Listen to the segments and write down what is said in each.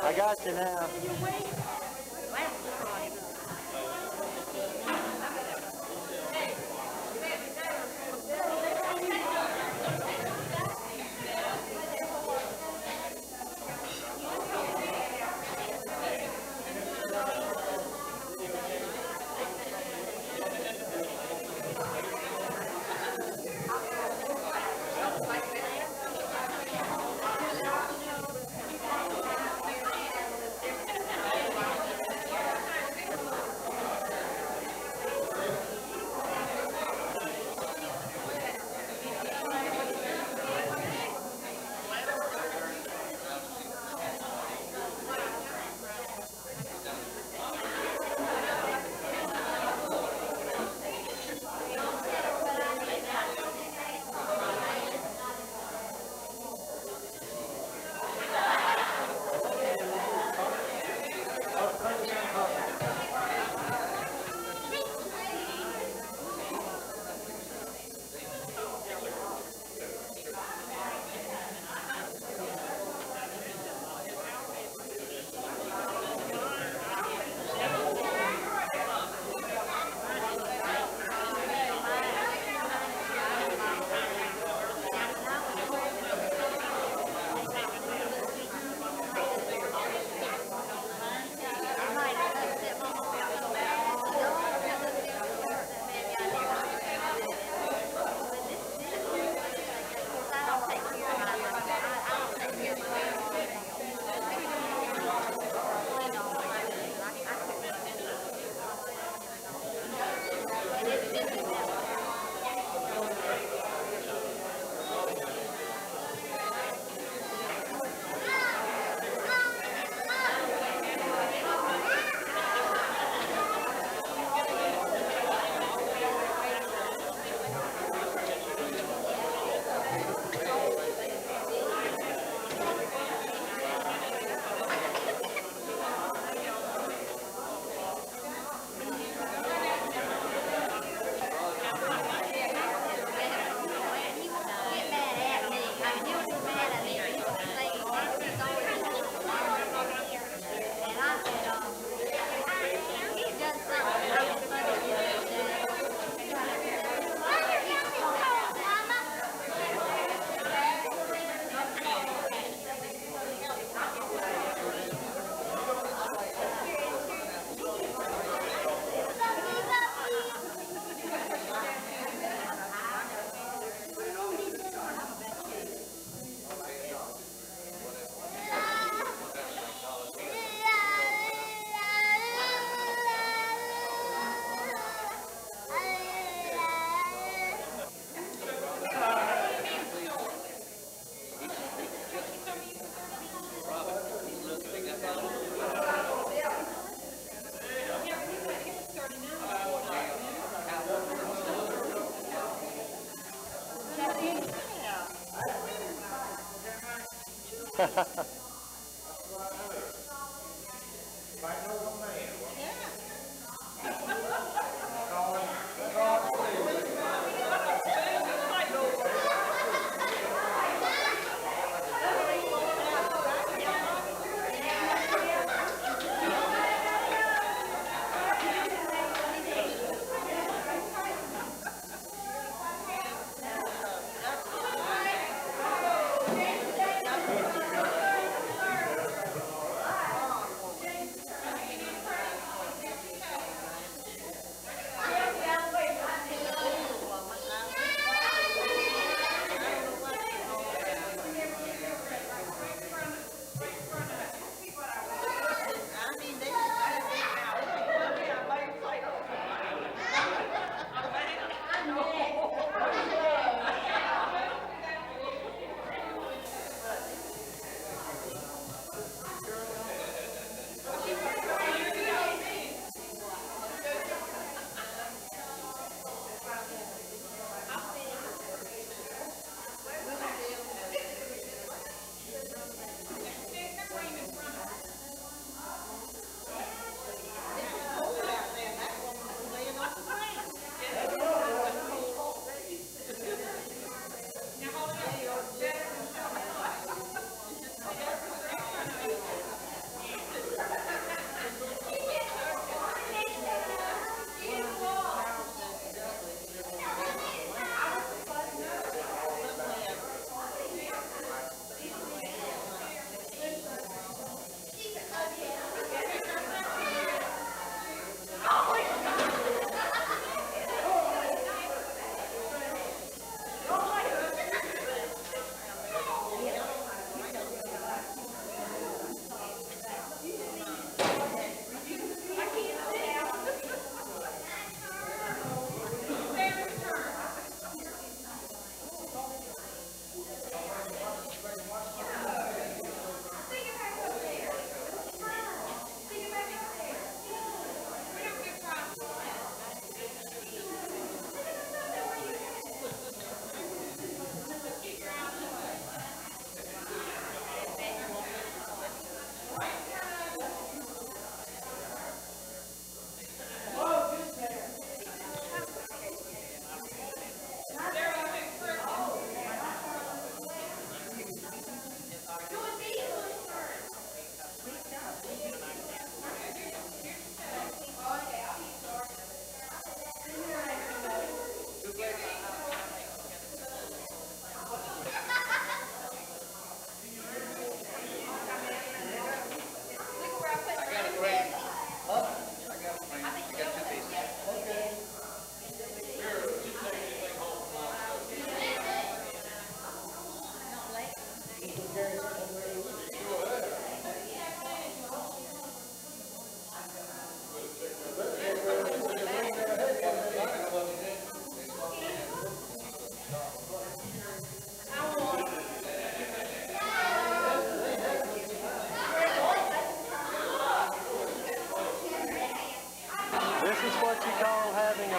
I got you now.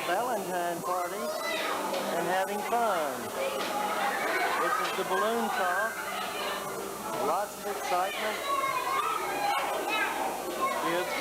Valentine party and having fun. This is the balloon toss. Lots of excitement. Kids.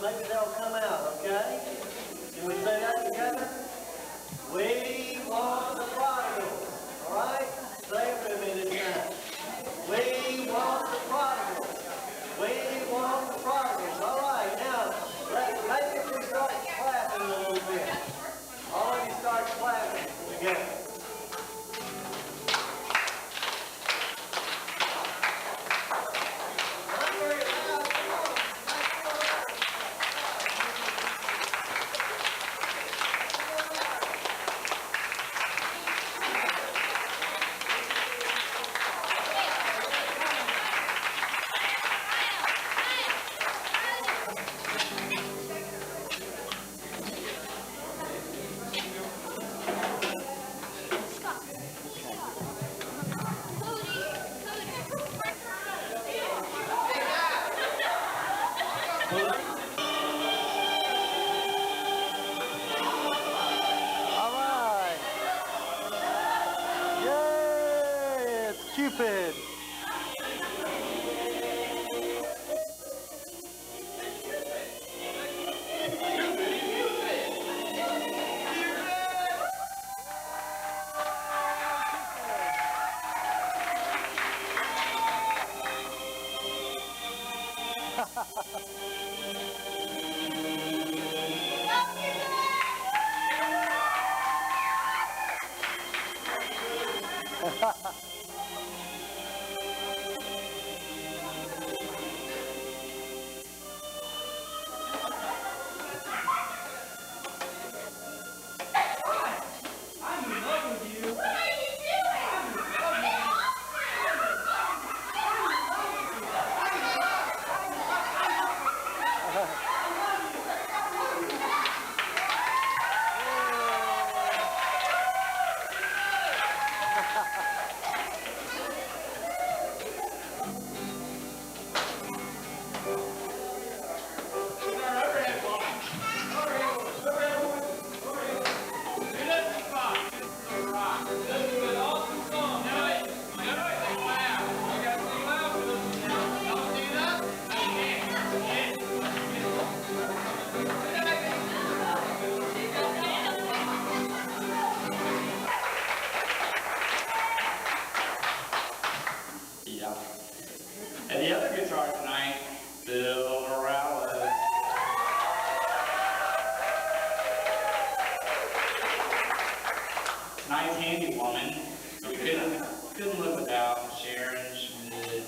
Maybe they'll come out, okay? Can we say that together? We want the prodigals, all right? Say it with me this time. We want the prodigals. We want the prodigals. All right, now, maybe if we start clapping a little bit. All of you start clapping together. Cupid. And the other guitar tonight, Bill Morales. Tonight's handy woman, so we couldn't live without Sharon Schmidt.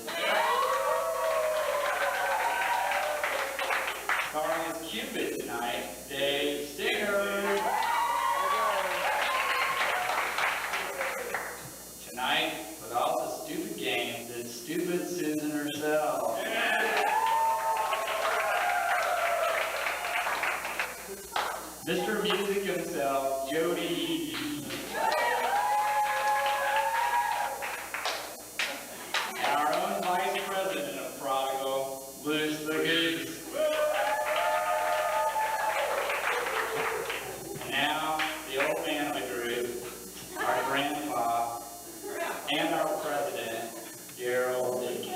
Starring as Cupid tonight, Dave Stinger. Tonight, with all the stupid games, it's stupid Susan herself. Mr. Music himself, Jody. And our own Vice President of Prodigal, Luce the Goose. And now, the old man of the group, our grandpa, and our president, Gerald Dickens.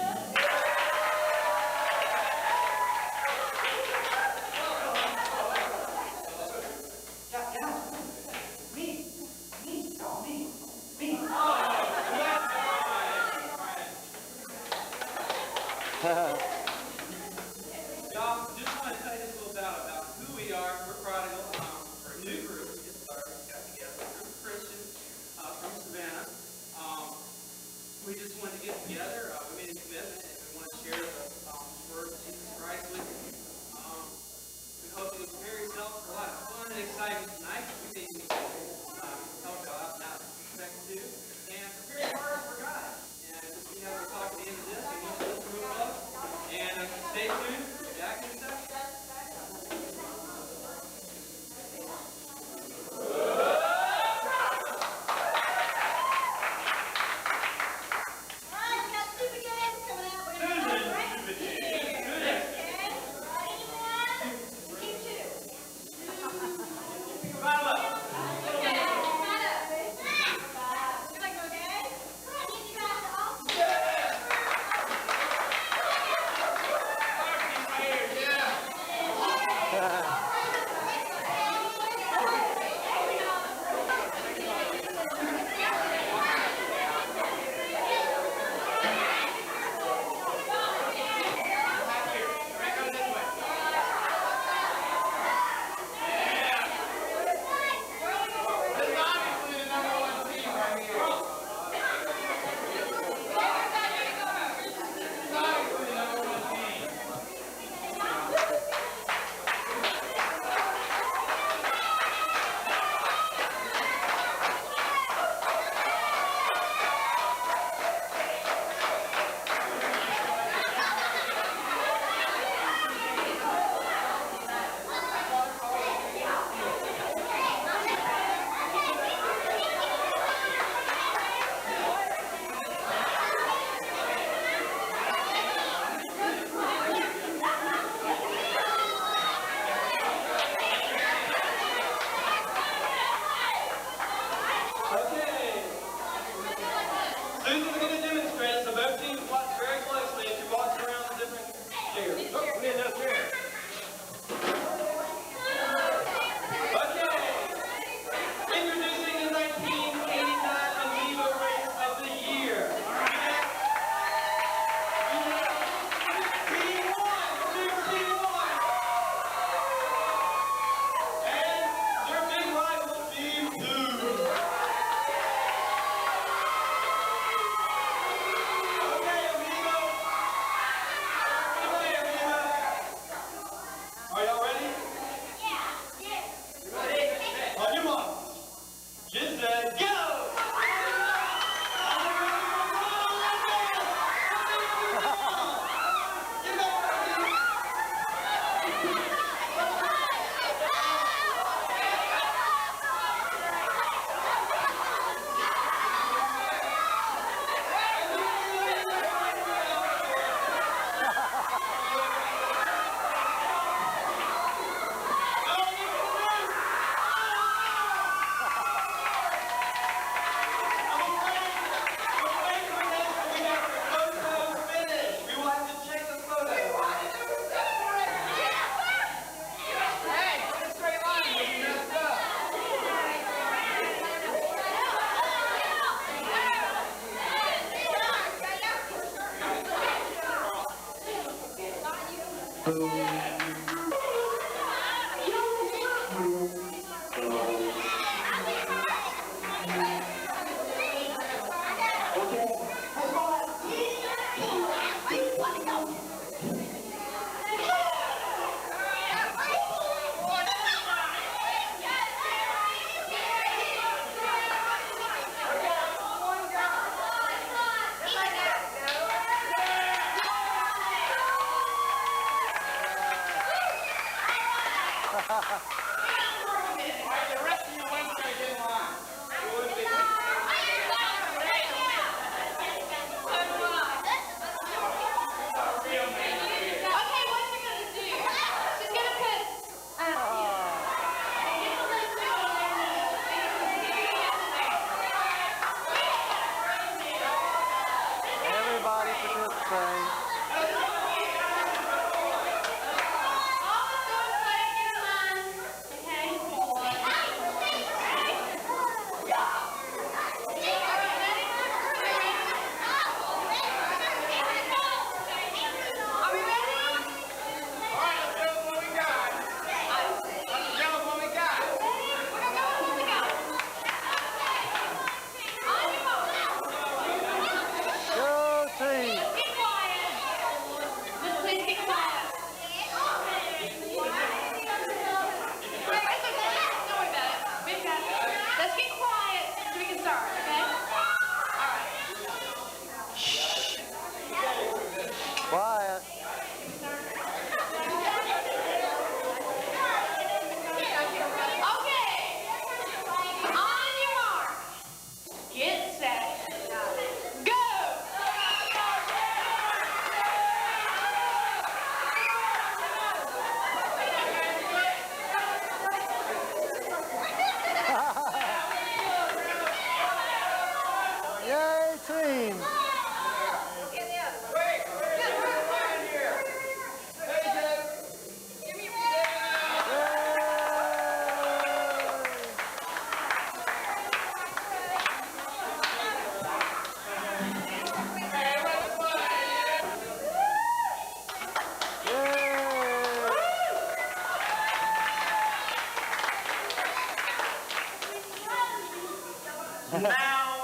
Now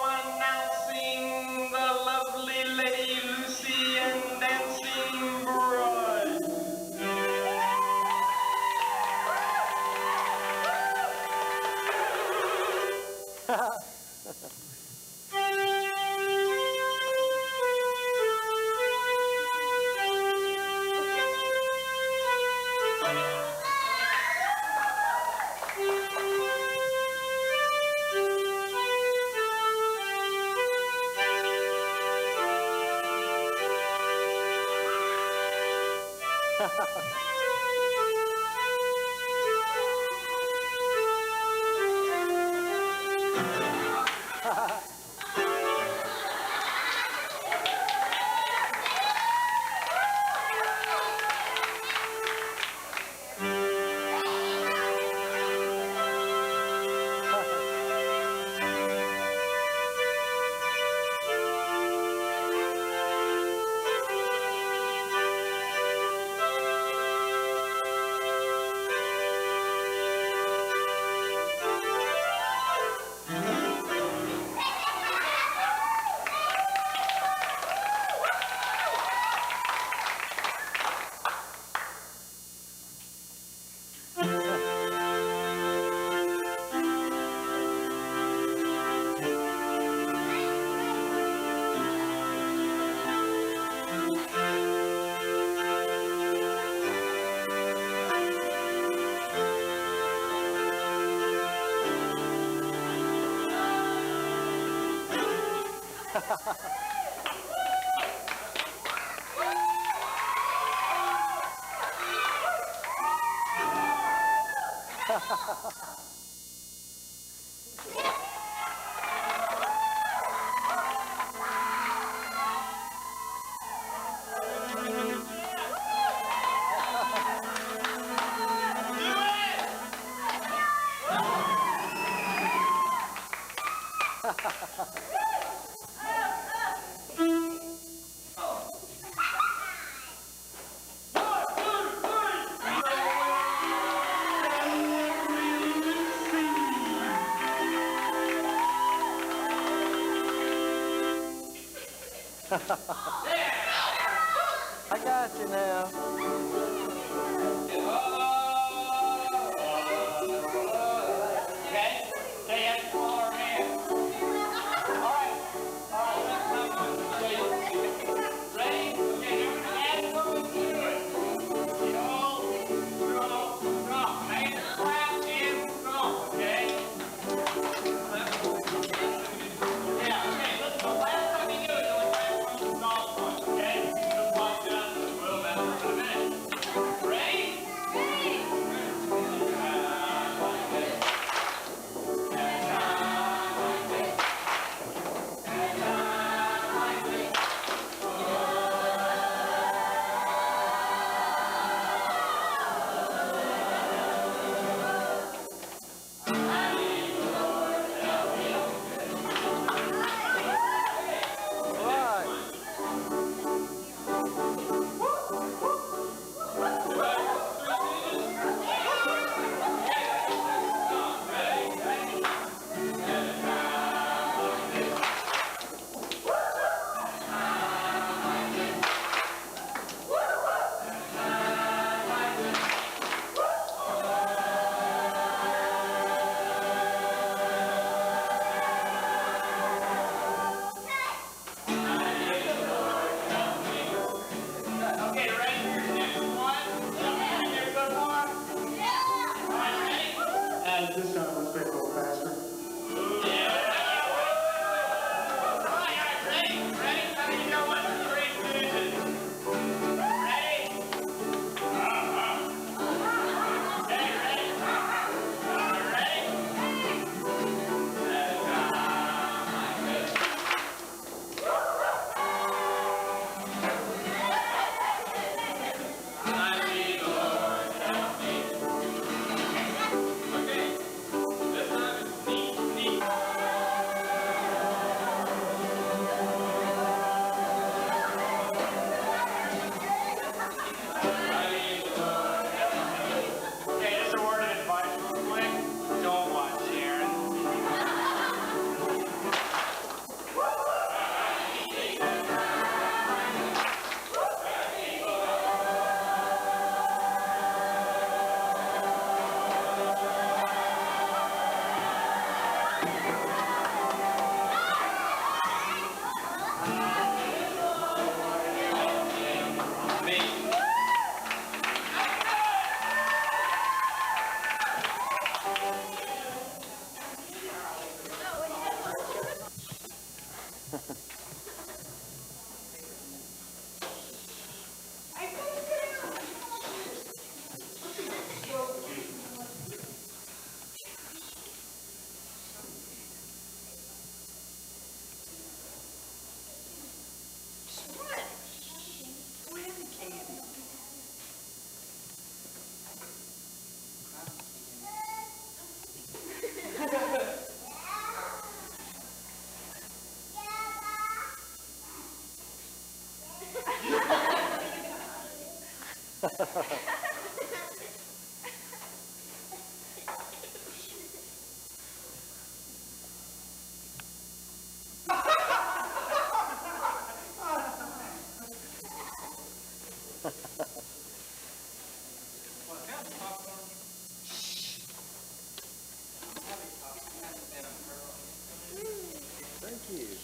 announcing the lovely Lady Lucy and Dancing Bride. I got you now. Okay? Hey, that's a smaller man. All right, let's have one. Ready? Okay, you're gonna add something to it. Go. Make it clap and go, okay? Yeah, okay, listen, the last time you do it, you'll clap from the golf one, okay? Just walk down to the wheel, that's for a minute. you.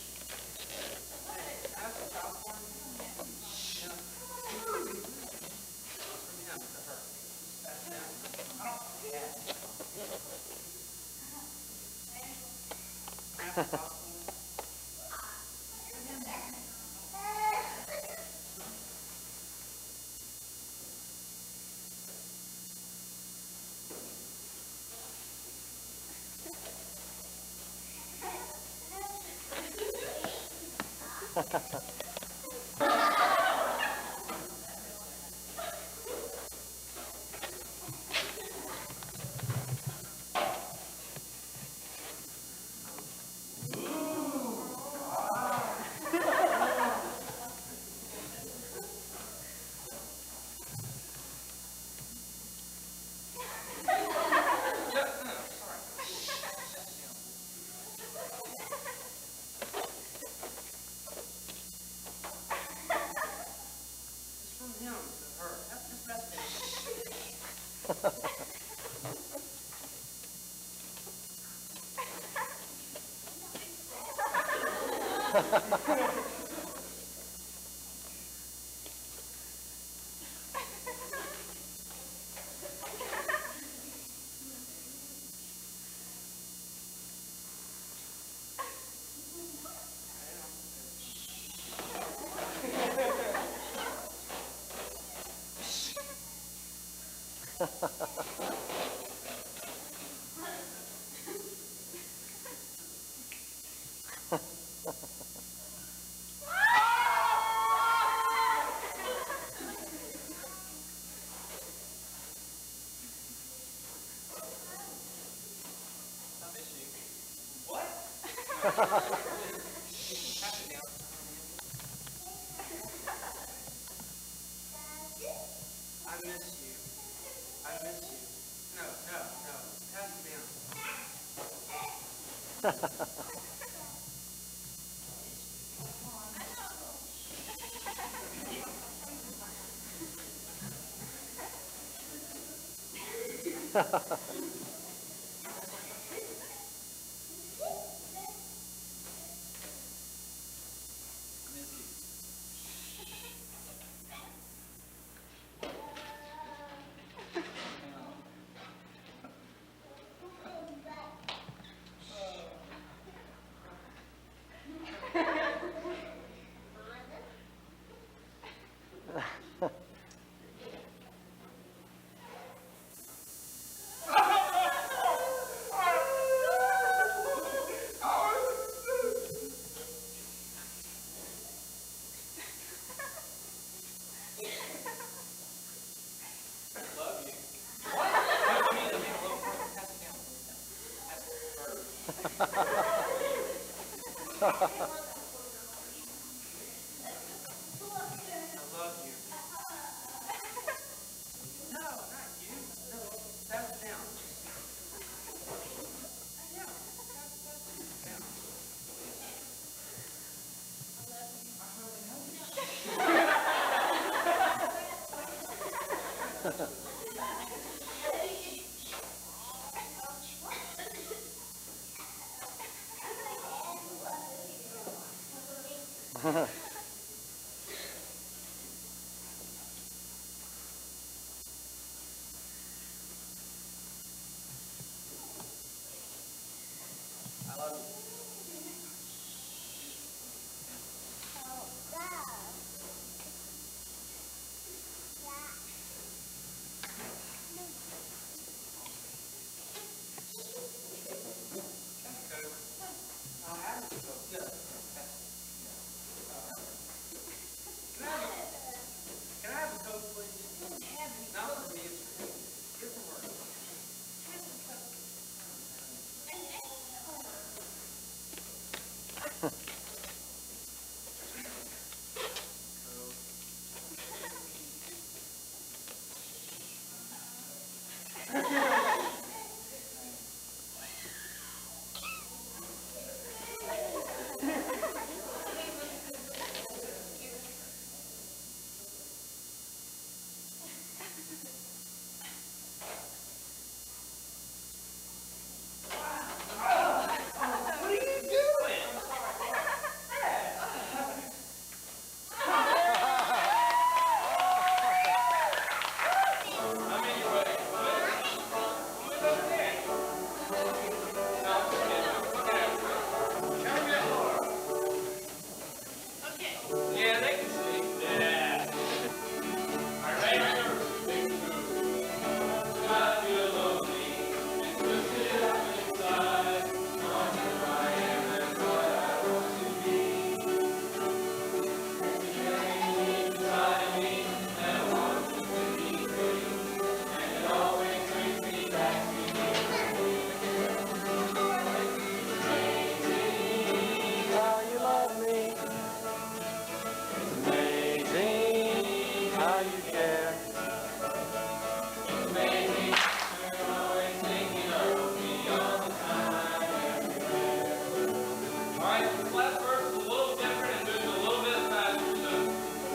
last verse is a little different and moves a little bit faster, so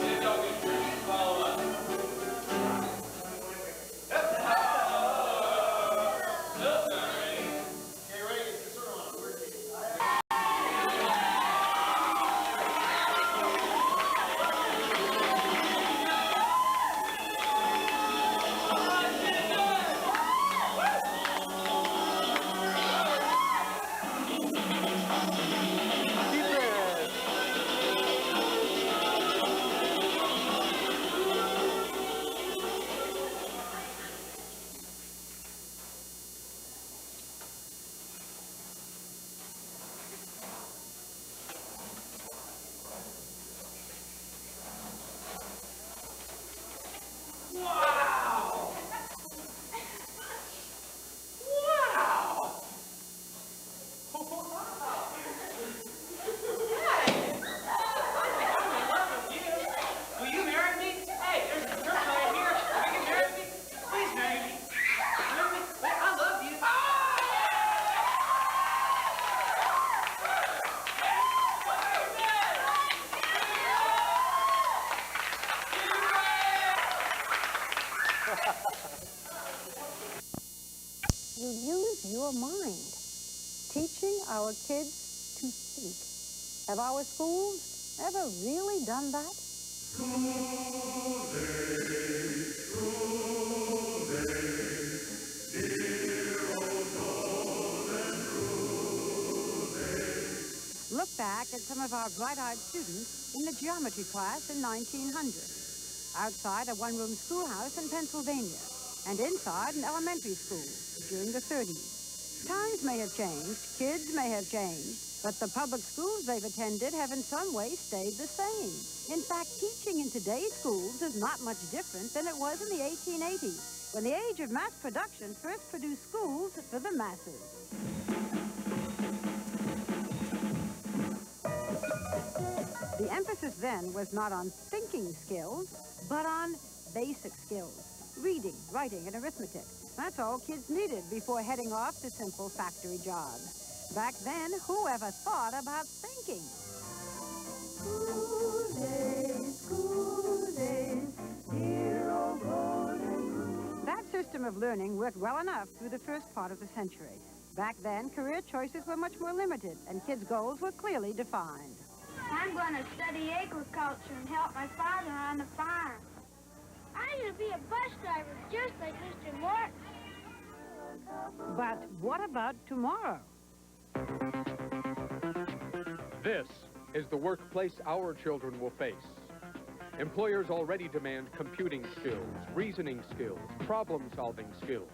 see if y'all can follow up. You use your mind, teaching our kids to think. Have our schools ever really done that? Look back at some of our bright-eyed students in the geometry class in 1900. Outside a one-room schoolhouse in Pennsylvania, and inside an elementary school during the 30s. Times may have changed, kids may have changed, but the public schools they've attended have in some way stayed the same. In fact, teaching in today's schools is not much different than it was in the 1880s, when the age of mass production first produced schools for the masses. The emphasis then was not on thinking skills, but on basic skills. Reading, writing, and arithmetic. That's all kids needed before heading off to simple factory jobs. Back then, who ever thought about thinking? School days, dear old golden rule. That system of learning worked well enough through the first part of the century. Back then, career choices were much more limited, and kids' goals were clearly defined. I'm going to study agriculture and help my father on the farm. I'm going to be a bus driver, just like Mr. Morton. But what about tomorrow? This is the workplace our children will face. Employers already demand computing skills, reasoning skills, problem-solving skills.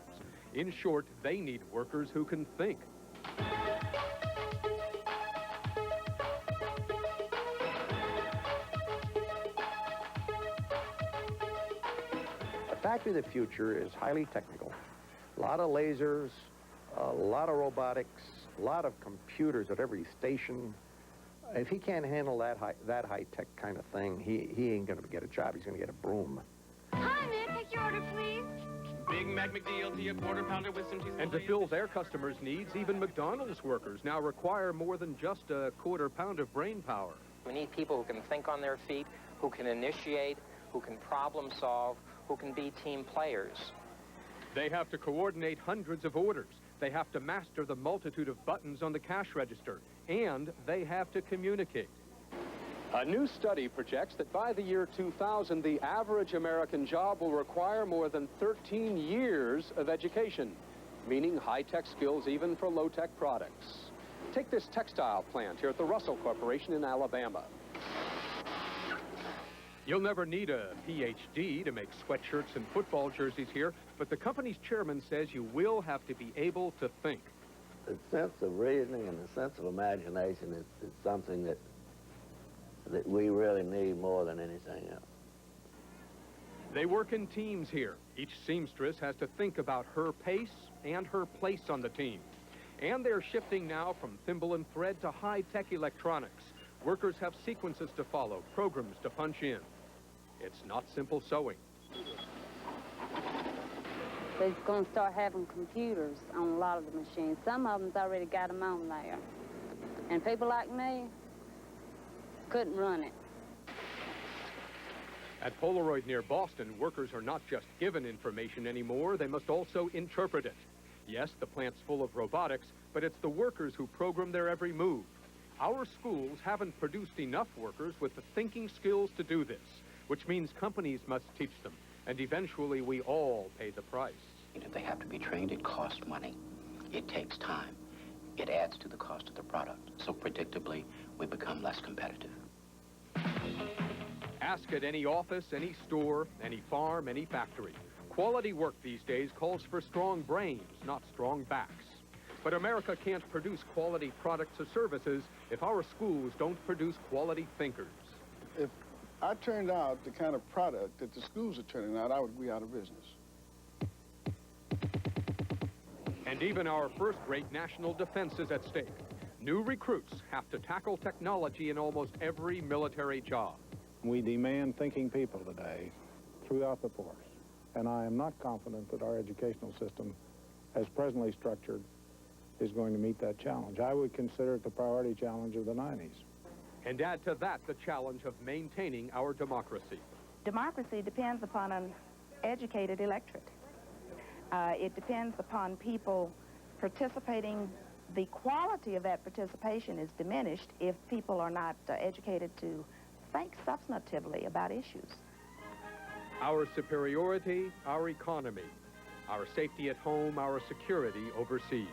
In short, they need workers who can think. The factory of the future is highly technical. A lot of lasers, a lot of robotics, a lot of computers at every station. If he can't handle that high-tech kind of thing, he ain't going to get a job. He's going to get a broom. Hi, man. Take your order, please. Big Mac McDLT, a quarter pounder with some cheese. And to fill their customers' needs, even McDonald's workers now require more than just a quarter pound of brain power. We need people who can think on their feet, who can initiate, who can problem solve, who can be team players. They have to coordinate hundreds of orders. They have to master the multitude of buttons on the cash register. And they have to communicate. A new study projects that by the year 2000, the average American job will require more than 13 years of education, meaning high-tech skills even for low-tech products. Take this textile plant here at the Russell Corporation in Alabama. You'll never need a PhD to make sweatshirts and football jerseys here, but the company's chairman says you will have to be able to think. The sense of reasoning and the sense of imagination is something that we really need more than anything else. They work in teams here. Each seamstress has to think about her pace and her place on the team. And they're shifting now from thimble and thread to high-tech electronics. Workers have sequences to follow, programs to punch in. It's not simple sewing. They're going to start having computers on a lot of the machines. Some of them's already got them on there. And people like me, Couldn't run it. At Polaroid near Boston, workers are not just given information anymore, they must also interpret it. Yes, the plant's full of robotics, but it's the workers who program their every move. Our schools haven't produced enough workers with the thinking skills to do this, which means companies must teach them, and eventually we all pay the price. If they have to be trained, it costs money. It takes time. It adds to the cost of the product. So predictably, we become less competitive. Ask at any office, any store, any farm, any factory. Quality work these days calls for strong brains, not strong backs. But America can't produce quality products or services if our schools don't produce quality thinkers. If I turned out the kind of product that the schools are turning out, I would be out of business. And even our first-rate national defense is at stake. New recruits have to tackle technology in almost every military job. We demand thinking people today throughout the force, and I am not confident that our educational system, as presently structured, is going to meet that challenge. I would consider it the priority challenge of the 90s. And add to that the challenge of maintaining our democracy. Democracy depends upon an educated electorate. It depends upon people participating. The quality of that participation is diminished if people are not educated to think substantively about issues. Our superiority, our economy, our safety at home, our security overseas.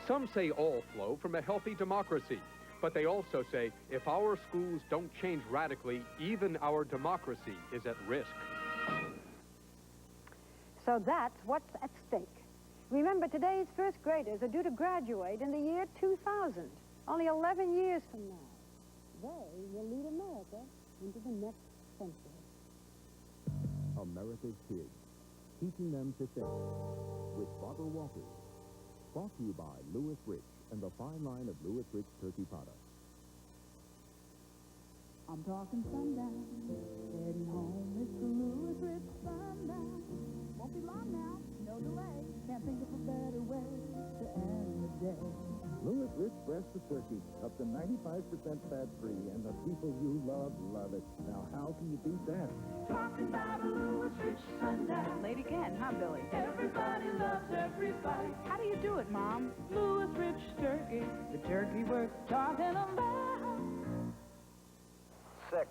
Some say all flow from a healthy democracy, but they also say if our schools don't change radically, even our democracy is at risk. So that's what's at stake. Remember, today's first graders are due to graduate in the year 2000, only 11 years from now. They will lead America into the next century. America's Kids, teaching them to think, with Barbara Walters. Brought to you by Lewis Rich and the fine line of Lewis Rich turkey products. I'm talking sundown, heading home, Mr. Lewis Rich sundown. Won't be long now, no delay, can't think of a better way to end the day. Lewis Rich breast of turkey, up to 95% fat-free, and the people you love, love it. Now, how can you beat that? Talking about a Lewis Rich sundown. Late again, huh, Billy? Everybody loves every bite. How do you do it, Mom? Lewis Rich turkey, the turkey we're talking about. 6,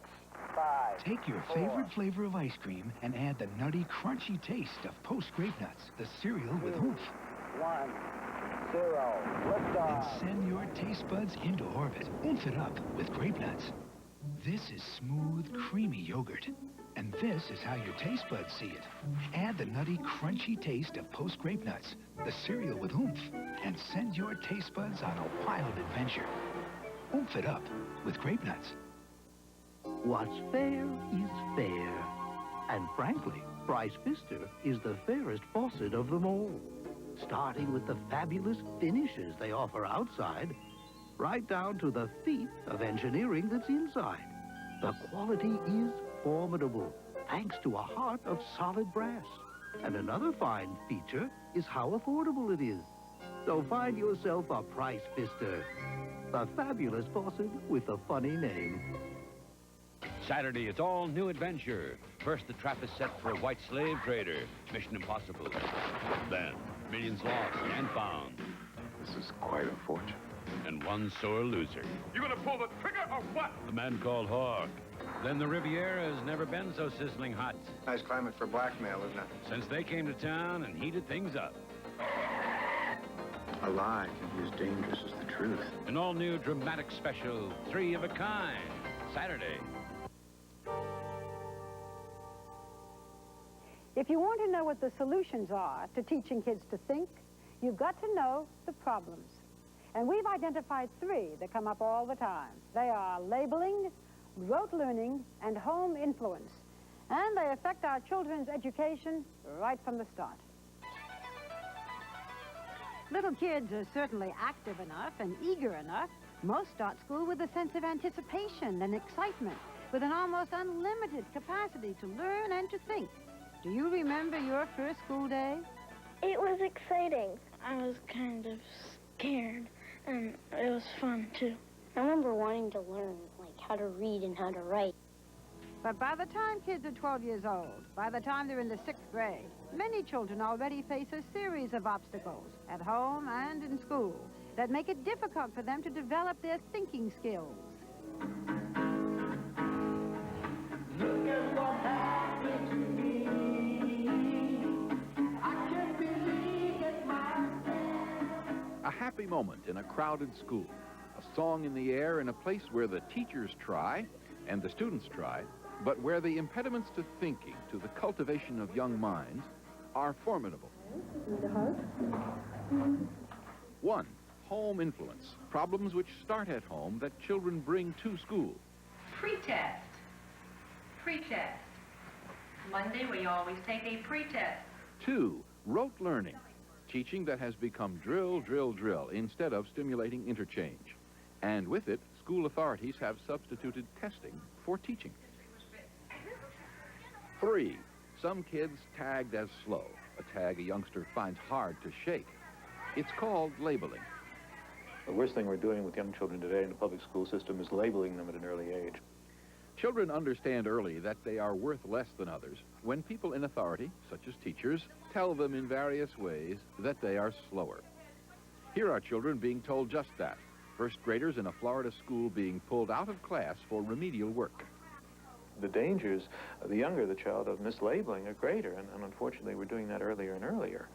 5. Take your favorite flavor of ice cream and add the nutty, crunchy taste of Post Grape Nuts, the cereal with oomph. 1, 0, liftoff. And send your taste buds into orbit. Oomph it up with Grape Nuts. This is smooth, creamy yogurt. And this is how your taste buds see it. Add the nutty, crunchy taste of Post Grape Nuts, the cereal with oomph, and send your taste buds on a wild adventure. Oomph it up with Grape Nuts. What's fair is fair. And frankly, Price Pfister is the fairest faucet of them all. Starting with the fabulous finishes they offer outside, right down to the feat of engineering that's inside. The quality is formidable, thanks to a heart of solid brass. And another fine feature is how affordable it is. So find yourself a Price Pfister, the fabulous faucet with a funny name. Saturday, it's all new adventure. First, the trap is set for a white slave trader. Mission Impossible. Then, millions lost and found. This is quite a fortune. And one sore loser. You gonna pull the trigger or what? A man called Hawk. Then the Riviera has never been so sizzling hot. Nice climate for blackmail, isn't it? Since they came to town and heated things up. A lie can be as dangerous as the truth. An all-new dramatic special, 3 of a kind. Saturday. If you want to know what the solutions are to teaching kids to think, you've got to know the problems. And we've identified 3 that come up all the time. They are labeling, rote learning, and home influence. And they affect our children's education right from the start. Little kids are certainly active enough and eager enough. Most start school with a sense of anticipation and excitement, with an almost unlimited capacity to learn and to think. Do you remember your first school day? It was exciting. I was kind of scared, and it was fun, too. I remember wanting to learn, like how to read and how to write. But by the time kids are 12 years old, by the time they're in the 6th grade, many children already face a series of obstacles at home and in school that make it difficult for them to develop their thinking skills. Look at what happened to me. I can't believe it myself. A happy moment in a crowded school. A song in the air in a place where the teachers try and the students try, but where the impediments to thinking, to the cultivation of young minds, are formidable. 1. Home influence. Problems which start at home that children bring to school. Pretest. Pretest. Monday, we always take a pretest. 2. Rote learning. Teaching that has become drill, drill, drill, instead of stimulating interchange. And with it, school authorities have substituted testing for teaching. 3. Some kids tagged as slow, a tag a youngster finds hard to shake. It's called labeling. The worst thing we're doing with young children today in the public school system is labeling them at an early age. Children understand early that they are worth less than others when people in authority, such as teachers, tell them in various ways that they are slower. Here are children being told just that. First graders in a Florida school being pulled out of class for remedial work. The dangers, the younger the child, of mislabeling are greater, and unfortunately we're doing that earlier and earlier.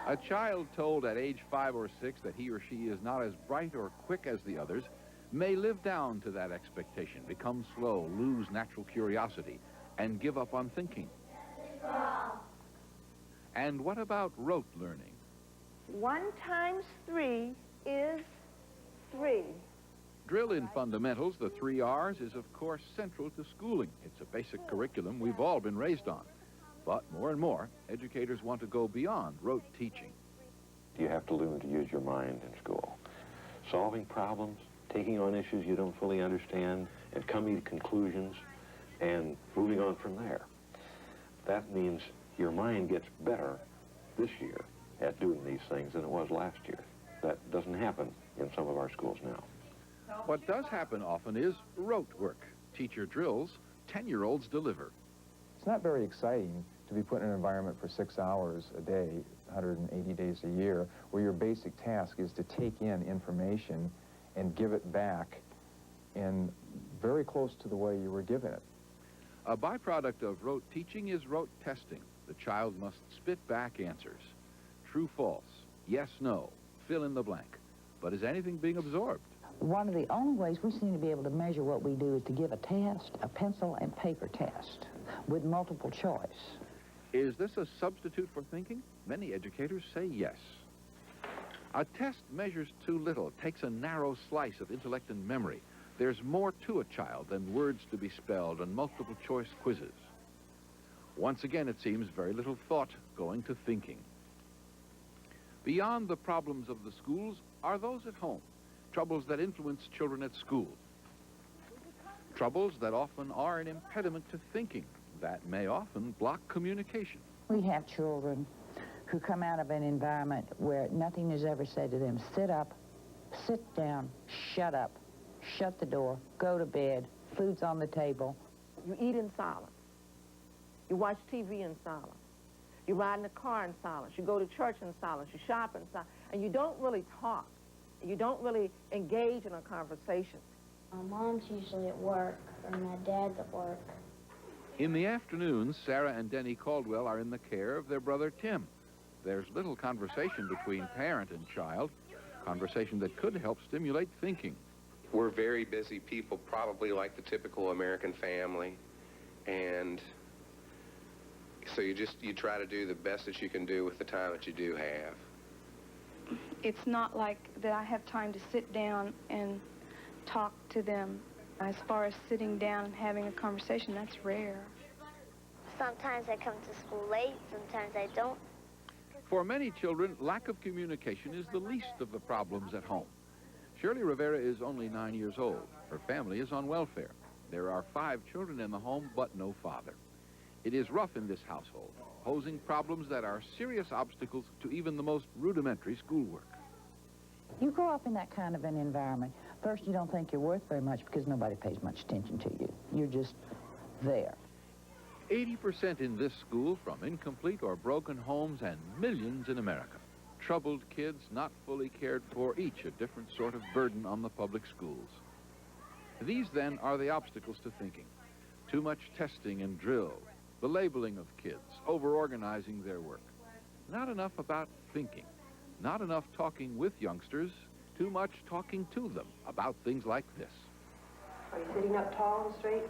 A child told at age 5 or 6 that he or she is not as bright or quick as the others may live down to that expectation, become slow, lose natural curiosity, and give up on thinking. And what about rote learning? 1 times 3 is 3. Drill in fundamentals, the 3 R's, is of course central to schooling. It's a basic curriculum we've all been raised on. But more and more, educators want to go beyond rote teaching. You have to learn to use your mind in school. Solving problems, taking on issues you don't fully understand, and coming to conclusions, and moving on from there. That means your mind gets better this year at doing these things than it was last year. That doesn't happen in some of our schools now. What does happen often is rote work. Teacher drills, 10-year-olds deliver. It's not very exciting to be put in an environment for 6 hours a day, 180 days a year, where your basic task is to take in information and give it back in very close to the way you were given it. A byproduct of rote teaching is rote testing. The child must spit back answers. True, false, yes, no, fill in the blank. But is anything being absorbed? One of the only ways we seem to be able to measure what we do is to give a test, a pencil and paper test, with multiple choice. Is this a substitute for thinking? Many educators say yes. A test measures too little, takes a narrow slice of intellect and memory. There's more to a child than words to be spelled and multiple choice quizzes. Once again, it seems very little thought going to thinking. Beyond the problems of the schools are those at home, troubles that influence children at school. Troubles that often are an impediment to thinking, that may often block communication. We have children who come out of an environment where nothing is ever said to them. Sit up, sit down, shut up, shut the door, go to bed, food's on the table. You eat in silence. You watch TV in silence. You ride in the car in silence. You go to church in silence. You shop in silence. And you don't really talk. You don't really engage in a conversation. My mom's usually at work, or my dad's at work. In the afternoons, Sarah and Denny Caldwell are in the care of their brother Tim. There's little conversation between parent and child, conversation that could help stimulate thinking. We're very busy people, probably like the typical American family, and so you try to do the best that you can do with the time that you do have. It's not like that I have time to sit down and talk to them. As far as sitting down and having a conversation, that's rare. Sometimes I come to school late, sometimes I don't. For many children, lack of communication is the least of the problems at home. Shirley Rivera is only 9 years old. Her family is on welfare. There are 5 children in the home, but no father. It is rough in this household, posing problems that are serious obstacles to even the most rudimentary schoolwork. You grow up in that kind of an environment. First, you don't think you're worth very much because nobody pays much attention to you. You're just there. 80% in this school from incomplete or broken homes and millions in America. Troubled kids not fully cared for, each a different sort of burden on the public schools. These, then, are the obstacles to thinking. Too much testing and drill, the labeling of kids, over-organizing their work. Not enough about thinking. Not enough talking with youngsters, too much talking to them about things like this. Are you sitting up tall and straight?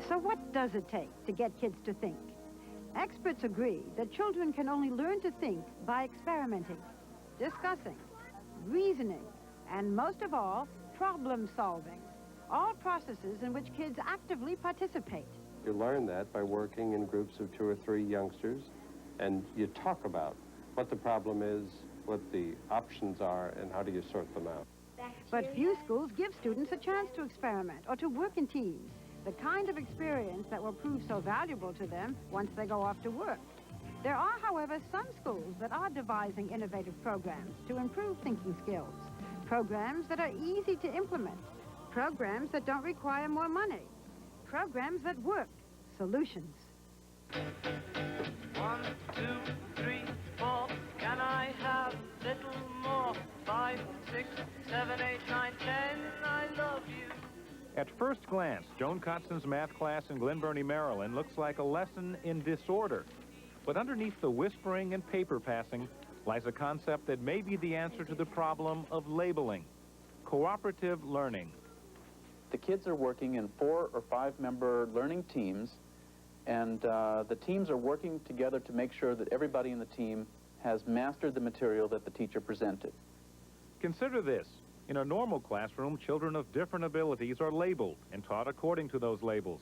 So what does it take to get kids to think? Experts agree that children can only learn to think by experimenting, discussing, reasoning, and most of all, problem solving. All processes in which kids actively participate. You learn that by working in groups of 2 or 3 youngsters, and you talk about what the problem is, what the options are, and how do you sort them out. But few schools give students a chance to experiment or to work in teams, the kind of experience that will prove so valuable to them once they go off to work. There are, however, some schools that are devising innovative programs to improve thinking skills, programs that are easy to implement, programs that don't require more money, programs that work, solutions. 1, 2, 3, 4, can I have a little more? 5, 6, 7, 8, 9, 10, I love you. At first glance, Joan Cotson's math class in Glen Burnie, Maryland looks like a lesson in disorder. But underneath the whispering and paper passing lies a concept that may be the answer to the problem of labeling: cooperative learning. The kids are working in 4 or 5 member learning teams, and the teams are working together to make sure that everybody in the team has mastered the material that the teacher presented. Consider this. In a normal classroom, children of different abilities are labeled and taught according to those labels.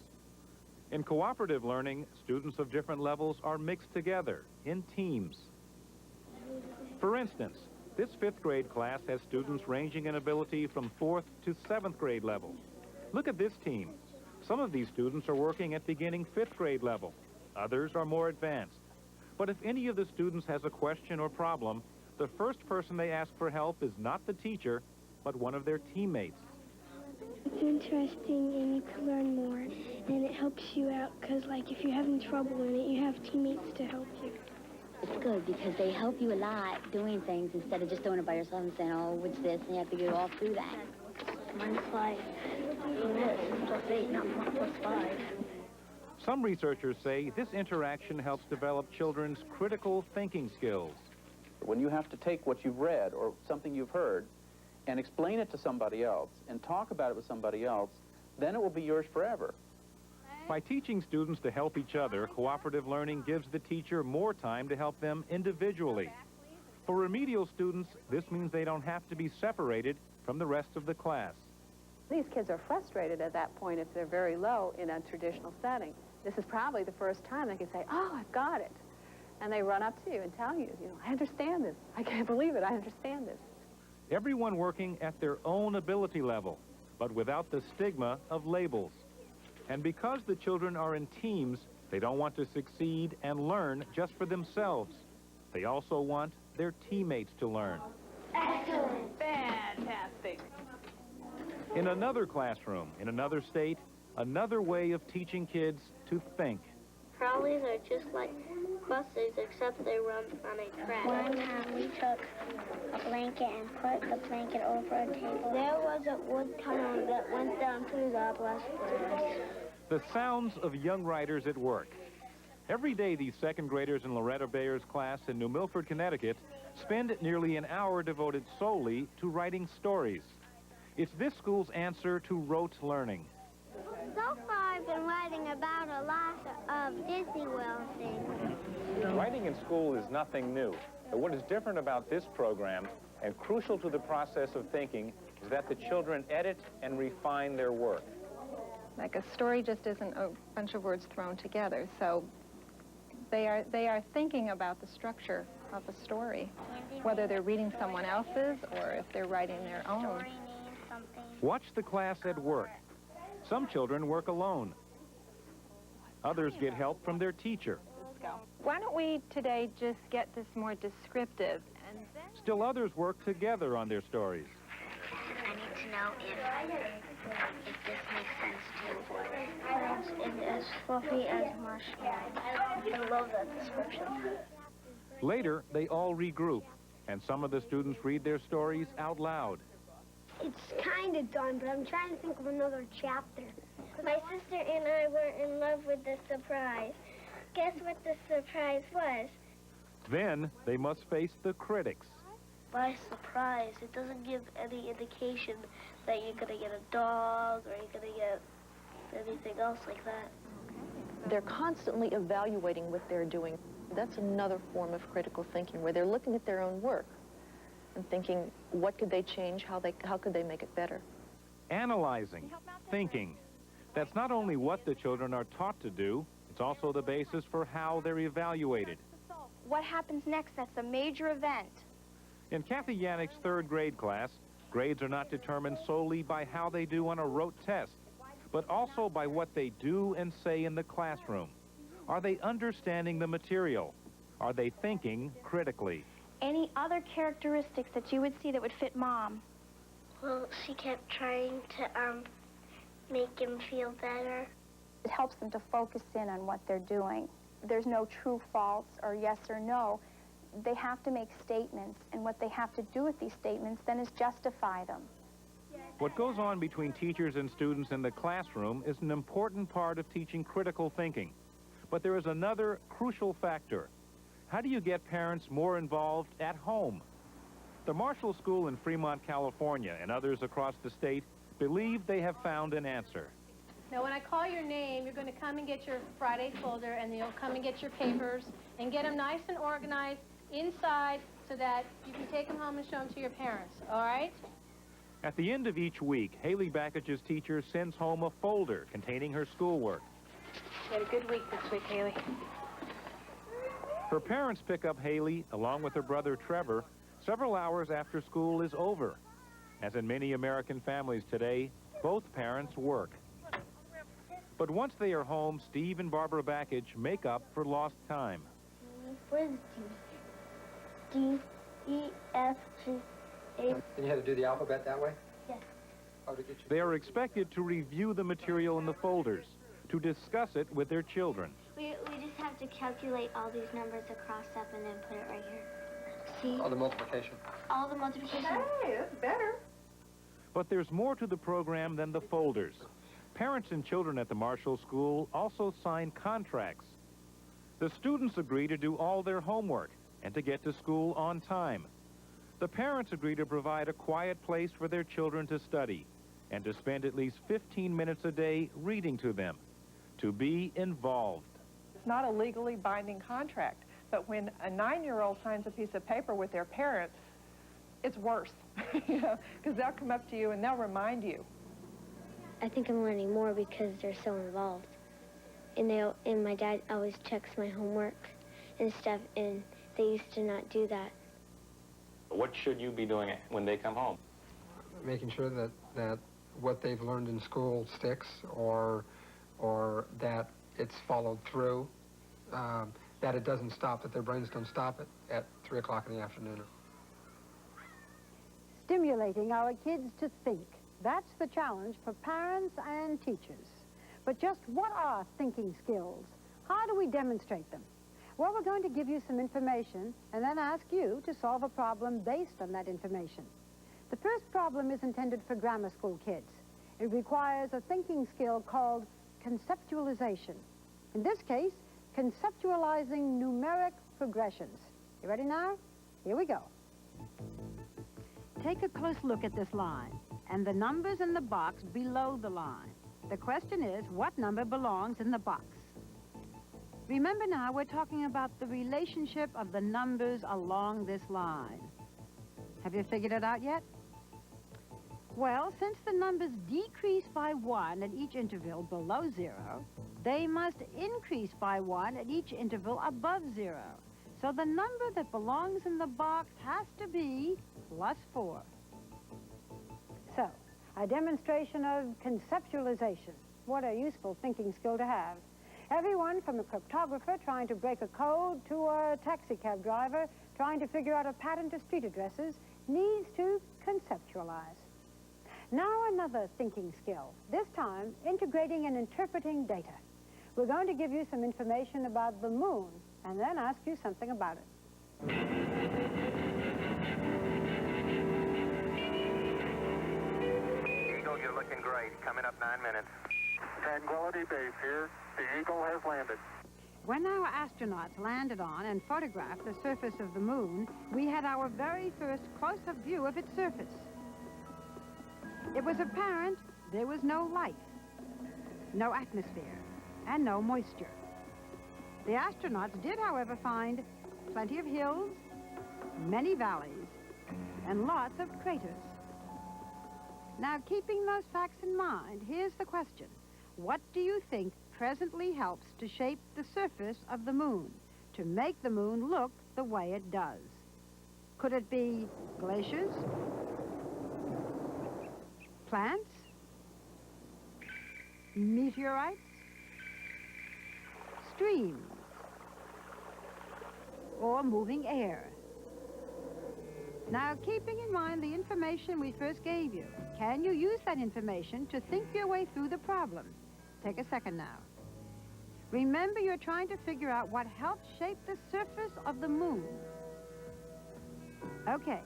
In cooperative learning, students of different levels are mixed together in teams. For instance, this 5th grade class has students ranging in ability from 4th to 7th grade level. Look at this team. Some of these students are working at beginning 5th grade level. Others are more advanced. But if any of the students has a question or problem, the first person they ask for help is not the teacher, but one of their teammates. It's interesting and you can learn more, and it helps you out because, like, if you're having trouble in it, you have teammates to help you. It's good because they help you a lot doing things instead of just doing it by yourself and saying, oh, what's this? And you have to get all through that. Mine's 5 plus 8, not 1 plus 5. Some researchers say this interaction helps develop children's critical thinking skills. When you have to take what you've read or something you've heard and explain it to somebody else and talk about it with somebody else, then it will be yours forever. By teaching students to help each other, cooperative learning gives the teacher more time to help them individually. For remedial students, this means they don't have to be separated from the rest of the class. These kids are frustrated at that point if they're very low in a traditional setting. This is probably the first time they can say, oh, I've got it. And they run up to you and tell you, I understand this. I can't believe it. I understand this. Everyone working at their own ability level, but without the stigma of labels. And because the children are in teams, they don't want to succeed and learn just for themselves. They also want their teammates to learn. Excellent. Fantastic. In another classroom, in another state, another way of teaching kids to think. Trolleys are just like buses, except they run on a track. One time we took a blanket and put the blanket over a table. There was a wood tunnel that went down to the bus bars. The sounds of young writers at work. Every day, these 2nd graders in Loretta Bayer's class in New Milford, Connecticut, spend nearly an hour devoted solely to writing stories. It's this school's answer to rote learning. So far, I've been writing about a lot of Disney World things. Writing in school is nothing new. But what is different about this program, and crucial to the process of thinking, is that the children edit and refine their work. Like a story just isn't a bunch of words thrown together, so they are thinking about the structure of a story, whether they're reading someone else's or if they're writing their own. Watch the class at work. Some children work alone. Others get help from their teacher. go. Why don't we today just get this more descriptive? And then Still others work together on their stories. I need to know if this makes sense to you. It's as fluffy as marshmallow. I love that description. Later, they all regroup, and some of the students read their stories out loud. It's kind of done, but I'm trying to think of another chapter. My sister and I were in love with the surprise. Guess what the surprise was? Then they must face the critics. By surprise, it doesn't give any indication that you're going to get a dog or you're going to get anything else like that. They're constantly evaluating what they're doing. That's another form of critical thinking, where they're looking at their own work and thinking, what could they change? How could they make it better? Analyzing, thinking. That's not only what the children are taught to do, it's also the basis for how they're evaluated. What happens next? That's a major event. In Kathy Yannick's third grade class, grades are not determined solely by how they do on a rote test, but also by what they do and say in the classroom. Are they understanding the material? Are they thinking critically? Any other characteristics that you would see that would fit Mom? Well, she kept trying to make him feel better. It helps them to focus in on what they're doing. There's no true, false, or yes or no. They have to make statements, and what they have to do with these statements then is justify them. What goes on between teachers and students in the classroom is an important part of teaching critical thinking. But there is another crucial factor. How do you get parents more involved at home? The Marshall School in Fremont, California, and others across the state believe they have found an answer. Now, when I call your name, you're going to come and get your Friday folder, and you'll come and get your papers and get them nice and organized inside so that you can take them home and show them to your parents, all right? At the end of each week, Haley Backage's teacher sends home a folder containing her schoolwork. You had a good week this week, Haley. Her parents pick up Haley, along with her brother Trevor, several hours after school is over. As in many American families today, both parents work. But once they are home, Steve and Barbara Backage make up for lost time. Where's D? D, E, F, G, H. And you had to do the alphabet that way? Yes. How to get you? They are expected to review the material in the folders, to discuss it with their children. We just have to calculate all these numbers across up and then put it right here. See? All the multiplication. All the multiplication. Hey, that's better. But there's more to the program than the folders. Parents and children at the Marshall School also sign contracts. The students agree to do all their homework and to get to school on time. The parents agree to provide a quiet place for their children to study and to spend at least 15 minutes a day reading to them, to be involved. It's not a legally binding contract, but when a 9-year-old signs a piece of paper with their parents, it's worse, you know, because they'll come up to you and they'll remind you. I think I'm learning more because they're so involved. And my dad always checks my homework and stuff, and they used to not do that. What should you be doing when they come home? Making sure that what they've learned in school sticks, or that it's followed through, that it doesn't stop, that their brains don't stop at 3 o'clock in the afternoon. Stimulating our kids to think. That's the challenge for parents and teachers. But just what are thinking skills? How do we demonstrate them? Well, we're going to give you some information and then ask you to solve a problem based on that information. The first problem is intended for grammar school kids. It requires a thinking skill called conceptualization. In this case, conceptualizing numeric progressions. You ready now? Here we go. Take a close look at this line and the numbers in the box below the line. The question is, what number belongs in the box? Remember now, we're talking about the relationship of the numbers along this line. Have you figured it out yet? Well, since the numbers decrease by 1 at each interval below 0, they must increase by 1 at each interval above 0. So the number that belongs in the box has to be +4. So, a demonstration of conceptualization. What a useful thinking skill to have. Everyone from a cryptographer trying to break a code to a taxi cab driver trying to figure out a pattern to street addresses needs to conceptualize. Now another thinking skill, this time integrating and interpreting data. We're going to give you some information about the moon and then ask you something about it. Eagle, you're looking great. Coming up 9 minutes. Tranquility Base here. The Eagle has landed. When our astronauts landed on and photographed the surface of the moon, we had our very first close-up view of its surface. It was apparent there was no life, no atmosphere, and no moisture. The astronauts did, however, find plenty of hills, many valleys, and lots of craters. Now, keeping those facts in mind, here's the question. What do you think presently helps to shape the surface of the moon, to make the moon look the way it does? Could it be glaciers? Plants? Meteorites? Streams? Or moving air? Now, keeping in mind the information we first gave you, can you use that information to think your way through the problem? Take a second now. Remember, you're trying to figure out what helps shape the surface of the moon. Okay,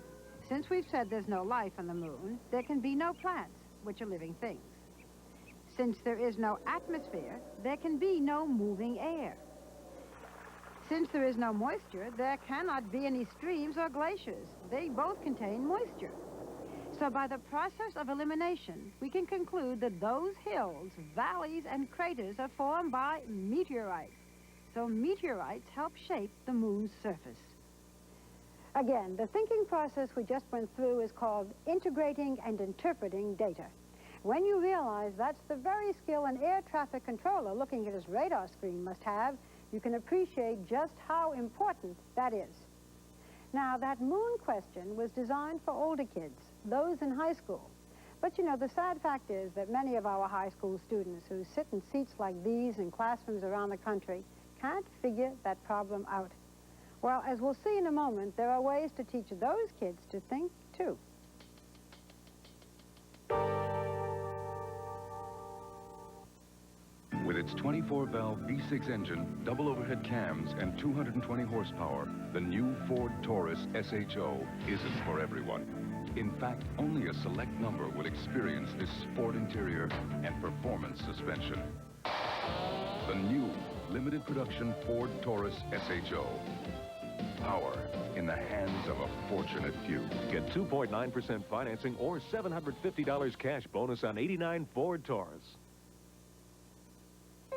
since we've said there's no life on the moon, there can be no plants, which are living things. Since there is no atmosphere, there can be no moving air. Since there is no moisture, there cannot be any streams or glaciers. They both contain moisture. So by the process of elimination, we can conclude that those hills, valleys, and craters are formed by meteorites. So meteorites help shape the moon's surface. Again, the thinking process we just went through is called integrating and interpreting data. When you realize that's the very skill an air traffic controller looking at his radar screen must have, you can appreciate just how important that is. Now, that moon question was designed for older kids, those in high school. But, you know, the sad fact is that many of our high school students who sit in seats like these in classrooms around the country can't figure that problem out. Well, as we'll see in a moment, there are ways to teach those kids to think, too. With its 24-valve V6 engine, double overhead cams, and 220 horsepower, the new Ford Taurus SHO isn't for everyone. In fact, only a select number will experience this sport interior and performance suspension. The new limited production Ford Taurus SHO. Power in the hands of a fortunate few. Get 2.9% financing or $750 cash bonus on 89 Ford Taurus.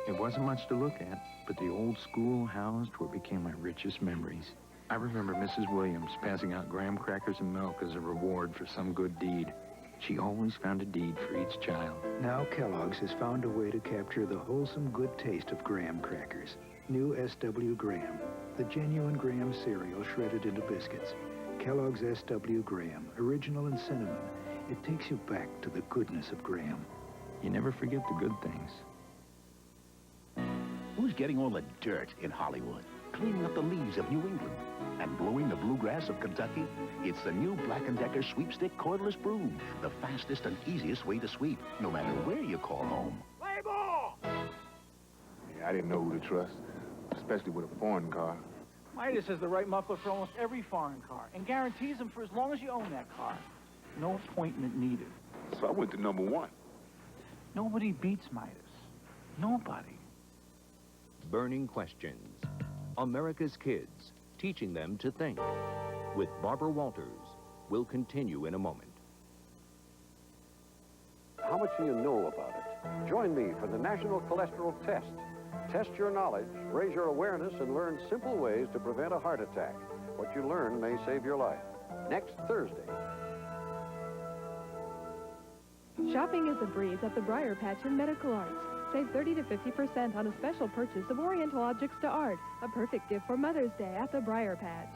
It wasn't much to look at, but the old school housed where became my richest memories. I remember Mrs. Williams passing out graham crackers and milk as a reward for some good deed. She always found a deed for each child. Now Kellogg's has found a way to capture the wholesome good taste of graham crackers. New S.W. Graham, the genuine graham cereal shredded into biscuits. Kellogg's S.W. Graham, original and cinnamon. It takes you back to the goodness of graham. You never forget the good things. Who's getting all the dirt in Hollywood? Cleaning up the leaves of New England and blowing the bluegrass of Kentucky? It's the new Black & Decker Sweepstick Cordless Broom. The fastest and easiest way to sweep, no matter where you call home. Play ball! Yeah, I didn't know who to trust, especially with a foreign car. Midas has the right muffler for almost every foreign car and guarantees them for as long as you own that car. No appointment needed. So I went to number one. Nobody beats Midas. Nobody. Burning Questions. America's Kids, teaching them to think. With Barbara Walters. We'll continue in a moment. How much do you know about it? Join me for the National Cholesterol Test. Test your knowledge, raise your awareness, and learn simple ways to prevent a heart attack. What you learn may save your life. Next Thursday. Shopping is a breeze at the Briar Patch in Medical Arts. Save 30 to 50% on a special purchase of Oriental Objects to Art, a perfect gift for Mother's Day at the Briar Patch.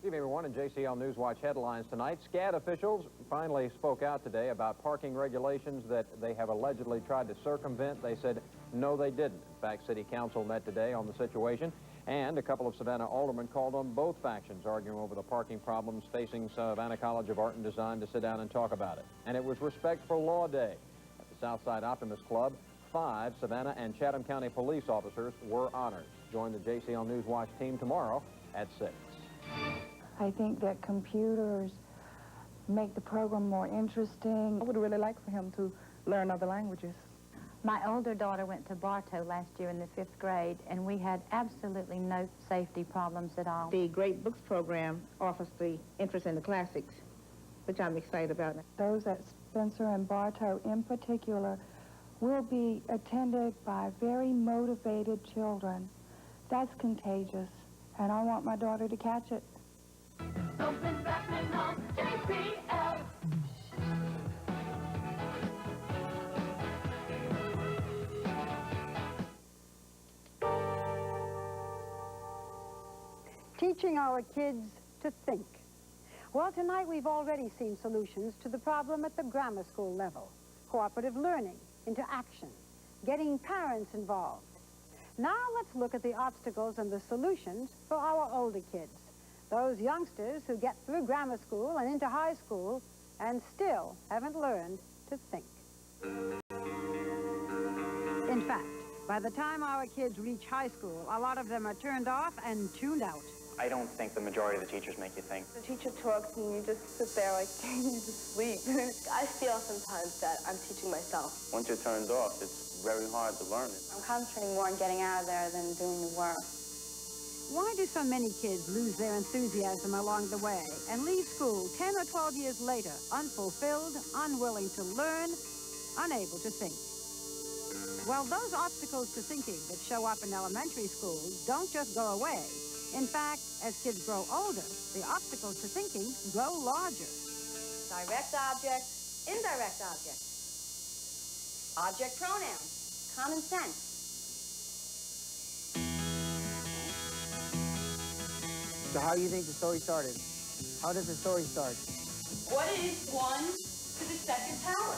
Good evening, everyone. In JCL Newswatch headlines tonight, SCAD officials finally spoke out today about parking regulations that they have allegedly tried to circumvent. They said, no, they didn't. In fact, City Council met today on the situation, and a couple of Savannah aldermen called on both factions, arguing over the parking problems facing Savannah College of Art and Design, to sit down and talk about it. And it was Respect for Law Day. At the Southside Optimist Club, 5 Savannah and Chatham County police officers were honored. Join the JCL Newswatch team tomorrow at 6. I think that computers make the program more interesting. I would really like for him to learn other languages. My older daughter went to Bartow last year in the 5th grade, and we had absolutely no safety problems at all. The Great Books program offers the interest in the classics, which I'm excited about. Those at Spencer and Bartow in particular will be attended by very motivated children. That's contagious, and I want my daughter to catch it. Teaching our kids to think. Well, tonight we've already seen solutions to the problem at the grammar school level. Cooperative learning into action, getting parents involved. Now let's look at the obstacles and the solutions for our older kids. Those youngsters who get through grammar school and into high school and still haven't learned to think. In fact, by the time our kids reach high school, a lot of them are turned off and tuned out. I don't think the majority of the teachers make you think. The teacher talks and you just sit there like you just sleep. I feel sometimes that I'm teaching myself. Once you're turned off, it's very hard to learn it. I'm concentrating more on getting out of there than doing the work. Why do so many kids lose their enthusiasm along the way and leave school 10 or 12 years later, unfulfilled, unwilling to learn, unable to think? Well, those obstacles to thinking that show up in elementary schools don't just go away. In fact, as kids grow older, the obstacles to thinking grow larger. Direct object, indirect object. Object pronoun, common sense. So how do you think the story started? How does the story start? What is 1 to the 2nd power?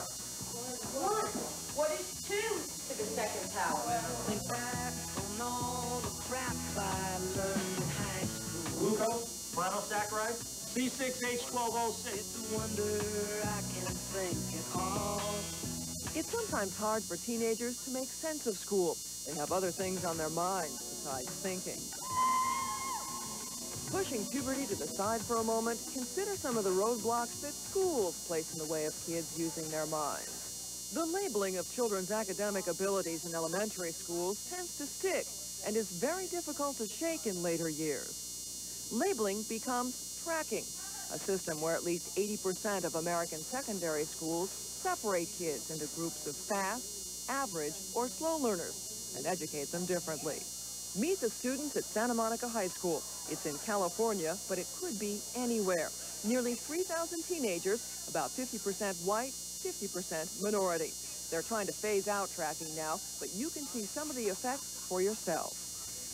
1. What is 2 to the 2nd power? Think back on all the crap I learned in high school. Glucose, monosaccharide, C6H12O6. It's a wonder I can think at all. It's sometimes hard for teenagers to make sense of school. They have other things on their minds besides thinking. Pushing puberty to the side for a moment, consider some of the roadblocks that schools place in the way of kids using their minds. The labeling of children's academic abilities in elementary schools tends to stick and is very difficult to shake in later years. Labeling becomes tracking, a system where at least 80% of American secondary schools separate kids into groups of fast, average, or slow learners and educate them differently. Meet the students at Santa Monica High School. It's in California, but it could be anywhere. Nearly 3,000 teenagers, about 50% white, 50% minority. They're trying to phase out tracking now, but you can see some of the effects for yourself.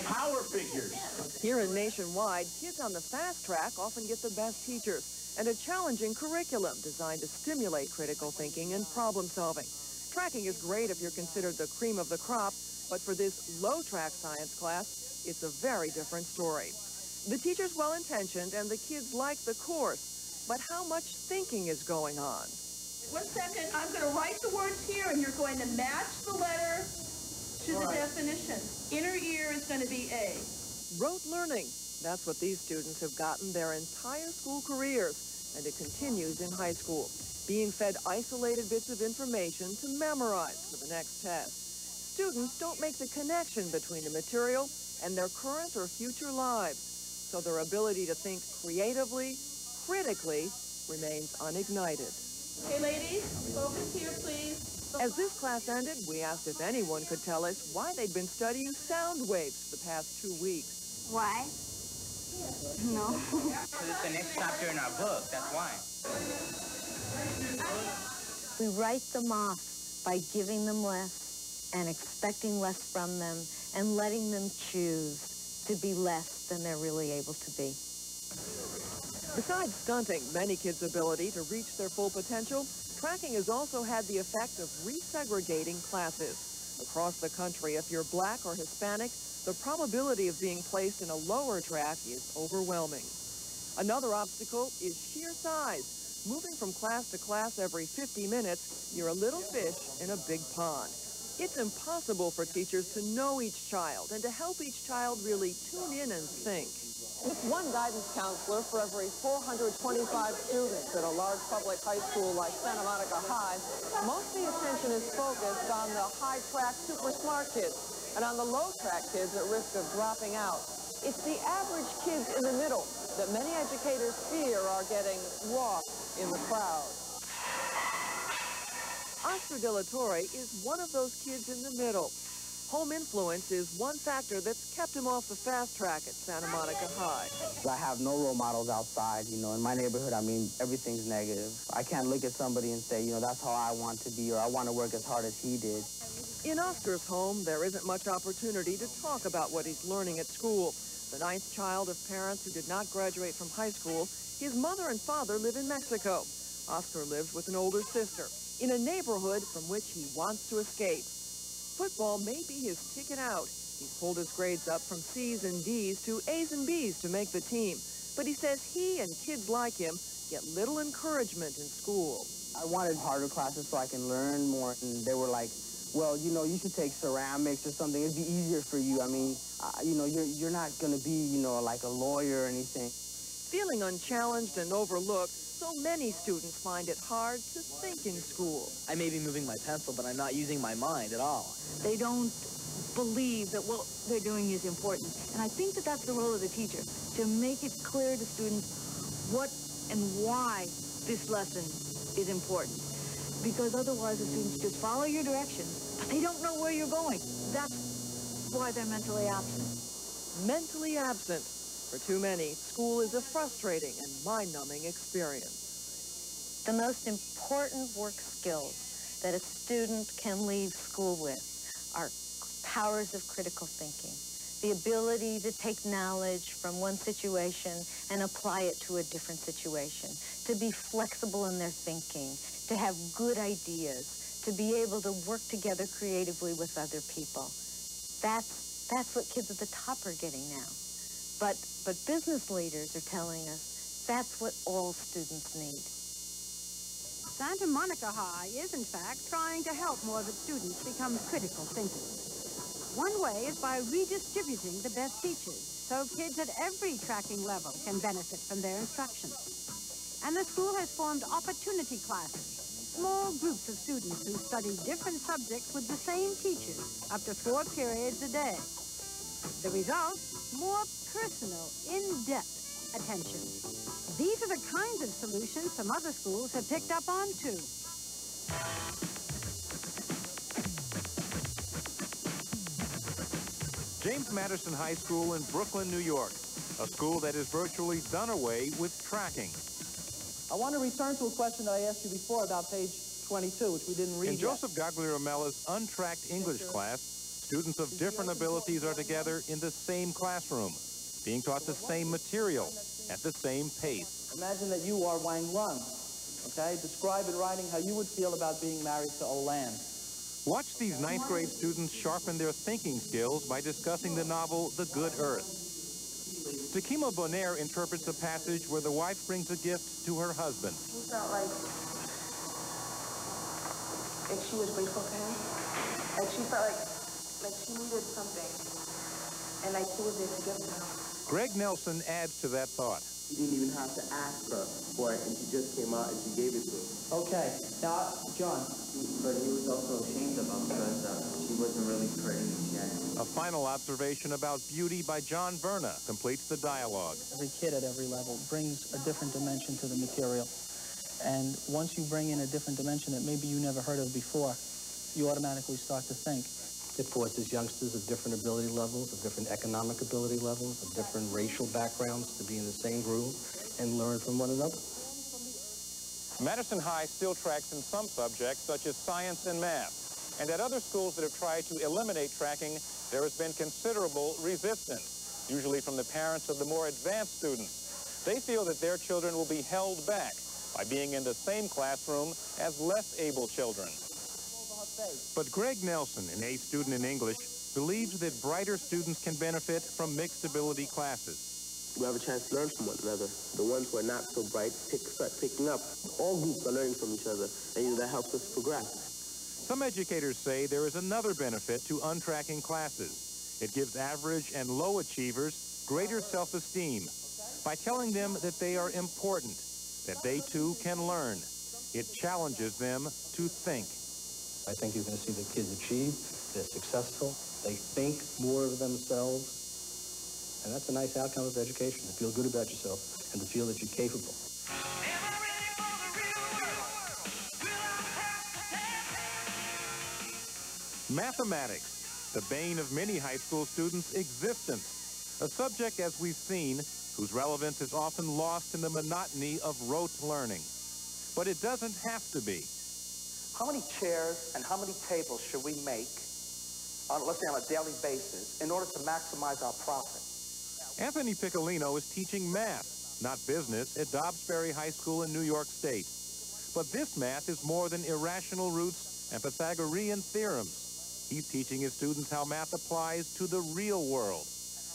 Power figures. Here in Nationwide, kids on the fast track often get the best teachers and a challenging curriculum designed to stimulate critical thinking and problem solving. Tracking is great if you're considered the cream of the crop, but for this low-track science class, it's a very different story. The teacher's well-intentioned and the kids like the course, but how much thinking is going on? 1 second, I'm going to write the words here and you're going to match the letter to the definition. Inner ear is going to be A. Rote learning. That's what these students have gotten their entire school careers, and it continues in high school, being fed isolated bits of information to memorize for the next test. Students don't make the connection between the material and their current or future lives, so their ability to think creatively, critically, remains unignited. Okay, ladies, focus here, please. As this class ended, we asked if anyone could tell us why they'd been studying sound waves for the past 2 weeks. Why? No. Because it's the next chapter in our book, that's why. We write them off by giving them less and expecting less from them and letting them choose to be less than they're really able to be. Besides stunting many kids' ability to reach their full potential, tracking has also had the effect of resegregating classes. Across the country, if you're black or Hispanic, the probability of being placed in a lower track is overwhelming. Another obstacle is sheer size. Moving from class to class every 50 minutes, you're a little fish in a big pond. It's impossible for teachers to know each child and to help each child really tune in and think. With one guidance counselor for every 425 students at a large public high school like Santa Monica High, most of the attention is focused on the high-track super smart kids and on the low-track kids at risk of dropping out. It's the average kids in the middle that many educators fear are getting lost in the crowd. Oscar De La Torre is one of those kids in the middle. Home influence is one factor that's kept him off the fast track at Santa Monica High. I have no role models outside, you know, in my neighborhood. I mean, everything's negative. I can't look at somebody and say, you know, that's how I want to be, or I want to work as hard as he did. In Oscar's home, there isn't much opportunity to talk about what he's learning at school. The ninth child of parents who did not graduate from high school, his mother and father live in Mexico. Oscar lives with an older sister in a neighborhood from which he wants to escape. Football may be his ticket out. He's pulled his grades up from C's and D's to A's and B's to make the team. But he says he and kids like him get little encouragement in school. I wanted harder classes so I can learn more, and they were like, well, you know, you should take ceramics or something. It'd be easier for you. I mean, you know, you're not going to be, you know, like a lawyer or anything. Feeling unchallenged and overlooked, so many students find it hard to think in school. I may be moving my pencil, but I'm not using my mind at all. They don't believe that what they're doing is important. And I think that that's the role of the teacher, to make it clear to students what and why this lesson is important. Because otherwise the students just follow your directions, but they don't know where you're going. That's why they're mentally absent. Mentally absent. For too many, school is a frustrating and mind-numbing experience. The most important work skills that a student can leave school with are powers of critical thinking, the ability to take knowledge from one situation and apply it to a different situation, to be flexible in their thinking, to have good ideas, to be able to work together creatively with other people. That's what kids at the top are getting now. But business leaders are telling us that's what all students need. Santa Monica High is, in fact, trying to help more of its students become critical thinkers. One way is by redistributing the best teachers, so kids at every tracking level can benefit from their instruction. And the school has formed opportunity classes, small groups of students who study different subjects with the same teachers, up to 4 periods a day. The result? More personal, in-depth attention. These are the kinds of solutions some other schools have picked up on, too. James Madison High School in Brooklyn, New York, a school that is virtually done away with tracking. I want to return to a question that I asked you before about page 22, which we didn't read In yet. Joseph Gagliarmella's untracked English class, students of different abilities are together in the same classroom, being taught the same material at the same pace. Imagine that you are Wang Lung, okay? Describe in writing how you would feel about being married to Olan. Watch these 9th grade students sharpen their thinking skills by discussing the novel The Good Earth. Takima Bonaire interprets a passage where the wife brings a gift to her husband. He felt like she was grateful to him. Like she felt like she needed something. And like he was there to give to her. Greg Nelson adds to that thought. You didn't even have to ask her for it, and she just came out and she gave it to him. Okay. Now, John. But he was also ashamed of her because she wasn't really pretty. A final observation about beauty by John Verna completes the dialogue. Every kid at every level brings a different dimension to the material. And once you bring in a different dimension that maybe you never heard of before, you automatically start to think. It forces youngsters of different ability levels, of different economic ability levels, of different racial backgrounds to be in the same group and learn from one another. Madison High still tracks in some subjects, such as science and math. And at other schools that have tried to eliminate tracking, there has been considerable resistance, usually from the parents of the more advanced students. They feel that their children will be held back by being in the same classroom as less able children. But Greg Nelson, an A student in English, believes that brighter students can benefit from mixed ability classes. We have a chance to learn from one another. The ones who are not so bright start picking up. All groups are learning from each other, and that helps us progress. Some educators say there is another benefit to untracking classes. It gives average and low achievers greater self-esteem by telling them that they are important, that they too can learn. It challenges them to think. I think you're going to see the kids achieve, they're successful, they think more of themselves, and that's a nice outcome of education, to feel good about yourself and to feel that you're capable. Mathematics, the bane of many high school students' existence, a subject, as we've seen, whose relevance is often lost in the monotony of rote learning. But it doesn't have to be. How many chairs and how many tables should we make, let's say on a daily basis, in order to maximize our profit? Anthony Piccolino is teaching math, not business, at Dobbsbury High School in New York State. But this math is more than irrational roots and Pythagorean theorems. He's teaching his students how math applies to the real world,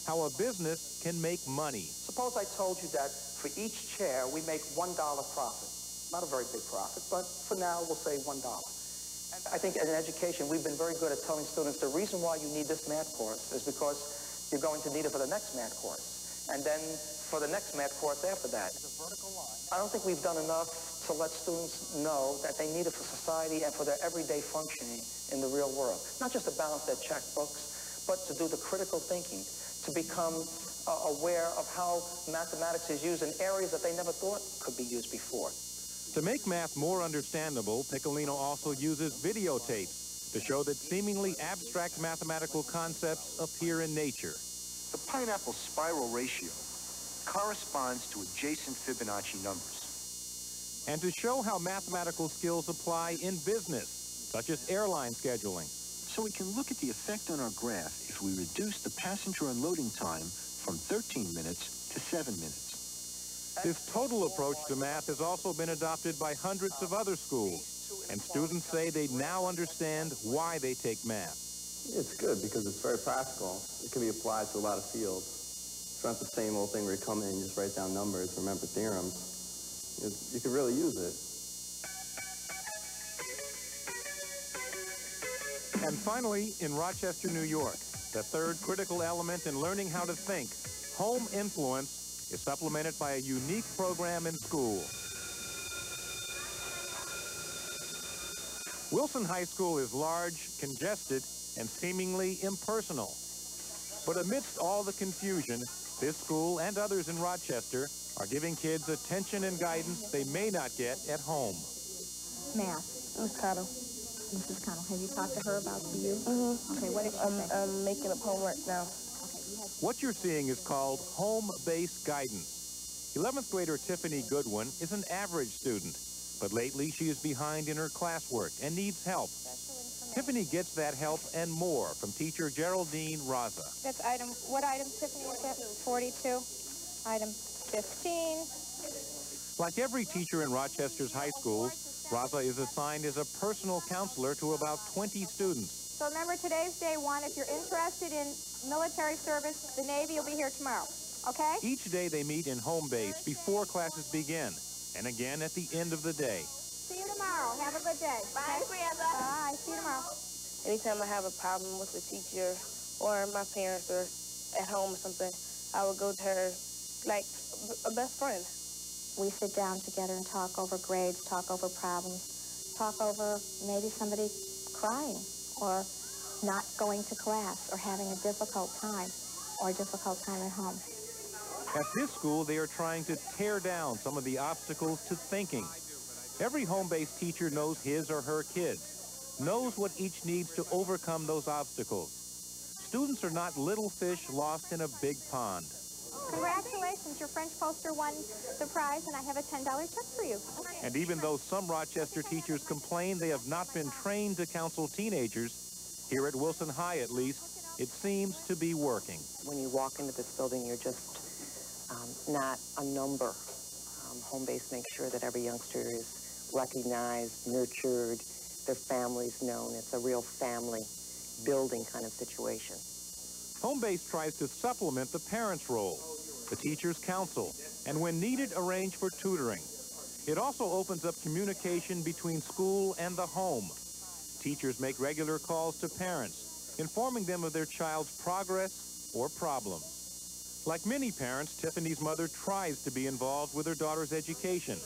how a business can make money. Suppose I told you that for each chair we make $1 profit. Not a very big profit, but for now we'll say $1. And I think as an education we've been very good at telling students the reason why you need this math course is because you're going to need it for the next math course, and then for the next math course after that. I don't think we've done enough to let students know that they need it for society and for their everyday functioning in the real world. Not just to balance their checkbooks, but to do the critical thinking, to become aware of how mathematics is used in areas that they never thought could be used before. To make math more understandable, Piccolino also uses videotapes to show that seemingly abstract mathematical concepts appear in nature. The pineapple spiral ratio corresponds to adjacent Fibonacci numbers. And to show how mathematical skills apply in business, such as airline scheduling. So we can look at the effect on our graph if we reduce the passenger unloading time from 13 minutes to 7 minutes. This total approach to math has also been adopted by hundreds of other schools, and students say they now understand why they take math. It's good because it's very practical. It can be applied to a lot of fields. It's not the same old thing where you come in and just write down numbers, remember theorems. You could really use it. And finally, in Rochester, New York, the third critical element in learning how to think, home influence, is supplemented by a unique program in school. Wilson High School is large, congested, and seemingly impersonal. But amidst all the confusion, this school and others in Rochester are giving kids attention and guidance they may not get at home. Math. Miss Cottle. Mrs. Connell, have you talked to her about you? Mm-hmm. Okay, what did she say? I'm making up homework now. What you're seeing is called home-based guidance. 11th grader Tiffany Goodwin is an average student, but lately she is behind in her classwork and needs help. Tiffany gets that help and more from teacher Geraldine Raza. That's what item, Tiffany, is that? 42. Item 15. Like every teacher in Rochester's high schools, Raza is assigned as a personal counselor to about 20 students. So remember, today's day one. If you're interested in military service, the Navy will be here tomorrow, okay? Each day they meet in home base before classes begin, and again at the end of the day. See you tomorrow. Have a good day. Bye, Grandma. Bye. See you tomorrow. Anytime I have a problem with the teacher or my parents or at home or something, I would go to her like a best friend. We sit down together and talk over grades, talk over problems, talk over maybe somebody crying or not going to class or having a difficult time or a difficult time at home. At this school, they are trying to tear down some of the obstacles to thinking. Every home-based teacher knows his or her kids, knows what each needs to overcome those obstacles. Students are not little fish lost in a big pond. Congratulations, your French poster won the prize, and I have a $10 check for you. And even though some Rochester teachers complain they have not been trained to counsel teenagers, here at Wilson High at least, it seems to be working. When you walk into this building, you're just not a number. Home base makes sure that every youngster is recognized, nurtured, their family's known. It's a real family building kind of situation. Home base tries to supplement the parents' role, the teacher's counsel, and when needed, arrange for tutoring. It also opens up communication between school and the home. Teachers make regular calls to parents, informing them of their child's progress or problems. Like many parents, Tiffany's mother tries to be involved with her daughter's education,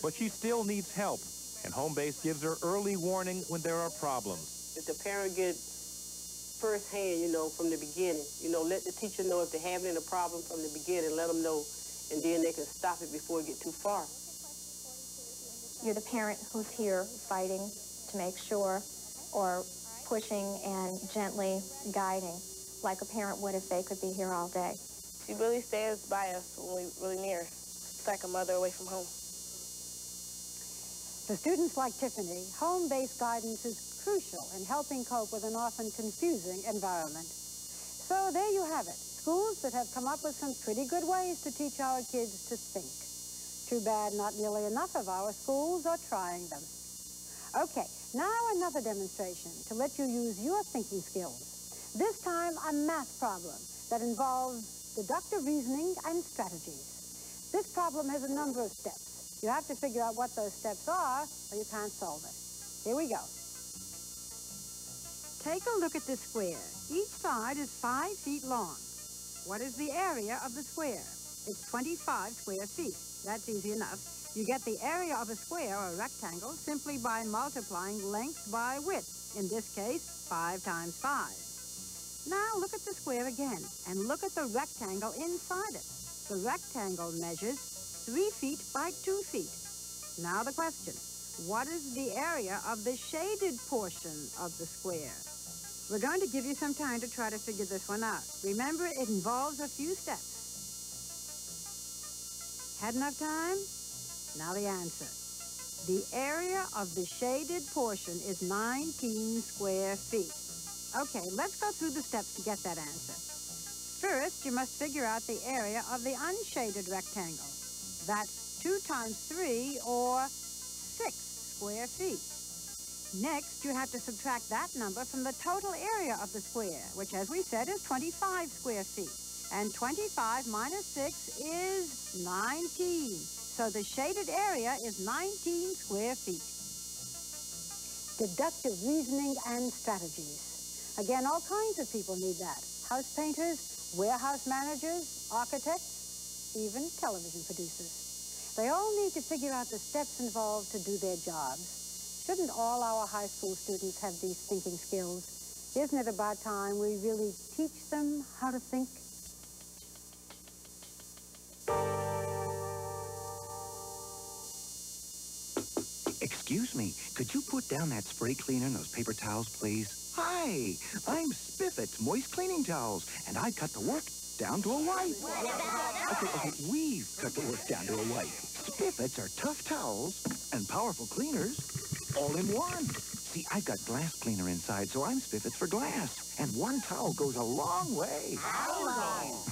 but she still needs help, and home base gives her early warning when there are problems. If the parent gets firsthand, from the beginning, let the teacher know if they're having a problem from the beginning, let them know, and then they can stop it before it gets too far. You're the parent who's here fighting to make sure, or pushing and gently guiding, like a parent would if they could be here all day. She really stands by us when we're really near. It's like a mother away from home. For students like Tiffany, home-based guidance is crucial in helping cope with an often confusing environment. So there you have it, schools that have come up with some pretty good ways to teach our kids to think. Too bad not nearly enough of our schools are trying them. Okay, now another demonstration to let you use your thinking skills. This time, a math problem that involves deductive reasoning and strategies. This problem has a number of steps. You have to figure out what those steps are, or you can't solve it. Here we go. Take a look at this square. Each side is 5 feet long. What is the area of the square? It's 25 square feet. That's easy enough. You get the area of a square or rectangle simply by multiplying length by width. In this case, 5 times 5. Now look at the square again, and look at the rectangle inside it. The rectangle measures 3 feet by 2 feet. Now the question, what is the area of the shaded portion of the square? We're going to give you some time to try to figure this one out. Remember, it involves a few steps. Had enough time? Now the answer. The area of the shaded portion is 19 square feet. Okay, let's go through the steps to get that answer. First, you must figure out the area of the unshaded rectangle. That's 2 times 3, or 6 square feet. Next, you have to subtract that number from the total area of the square, which, as we said, is 25 square feet. And 25 minus 6 is 19. So the shaded area is 19 square feet. Deductive reasoning and strategies. Again, all kinds of people need that. House painters, warehouse managers, architects, even television producers. They all need to figure out the steps involved to do their jobs. Shouldn't all our high school students have these thinking skills? Isn't it about time we really teach them how to think? Excuse me, could you put down that spray cleaner and those paper towels, please? Hi, I'm Spiffet's Moist Cleaning Towels, and I cut the work down to a wipe. Okay, we've cut the work down to a wipe. Spiffet's are tough towels and powerful cleaners all in one. See, I've got glass cleaner inside, so I'm Spiffet's for glass. And one towel goes a long way. How long?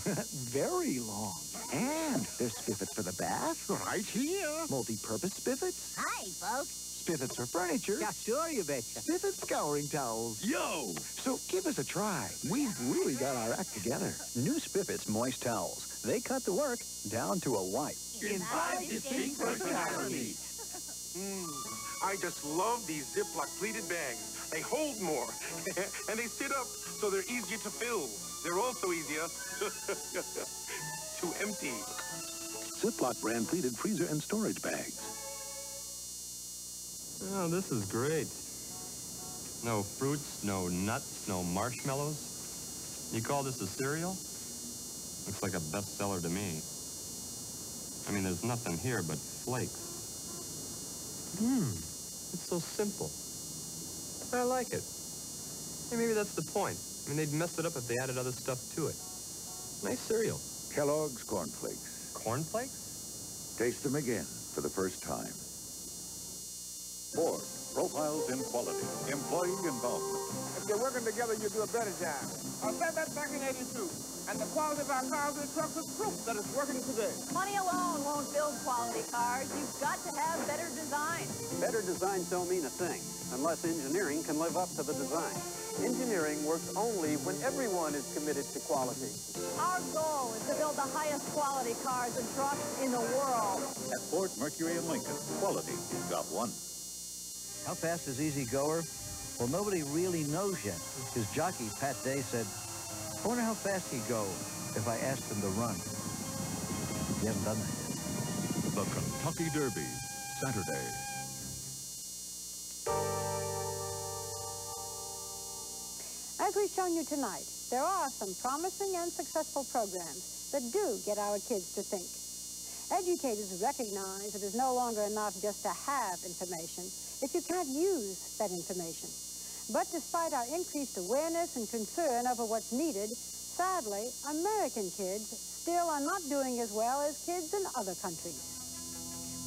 Very long. And there's Spiffet's for the bath. Right here. Multi-purpose Spiffet's. Hi, folks. Spiffet's for furniture. Yeah, sure, you betcha. Spiffet's scouring towels. Yo! So give us a try. We've really got our act together. New Spiffet's Moist Towels. They cut the work down to a wipe. In 5 distinct personalities. I just love these Ziploc pleated bags. They hold more, and they sit up, so they're easier to fill. They're also easier to empty. Ziploc brand pleated freezer and storage bags. Oh, this is great. No fruits, no nuts, no marshmallows. You call this a cereal? Looks like a bestseller to me. I mean, there's nothing here but flakes. It's so simple. I like it. Hey, maybe that's the point. I mean, they'd mess it up if they added other stuff to it. Nice cereal. Kellogg's Cornflakes. Cornflakes? Taste them again for the first time. Ford, Profiles in quality. Employee involvement. If they're working together, you do a better job. I said that back in 82. And the quality of our cars and trucks is proof that it's working today. Money alone won't build quality cars. You've got to have better design. Better designs don't mean a thing unless engineering can live up to the design. Engineering works only when everyone is committed to quality. Our goal is to build the highest quality cars and trucks in the world. At Ford, Mercury, and Lincoln, quality is job one. How fast is Easy Goer? Well, nobody really knows yet. His jockey, Pat Day, said, I wonder how fast he'd go if I asked him to run. He hasn't done that yet. The Kentucky Derby, Saturday. As we've shown you tonight, there are some promising and successful programs that do get our kids to think. Educators recognize it is no longer enough just to have information if you can't use that information. But despite our increased awareness and concern over what's needed, sadly, American kids still are not doing as well as kids in other countries.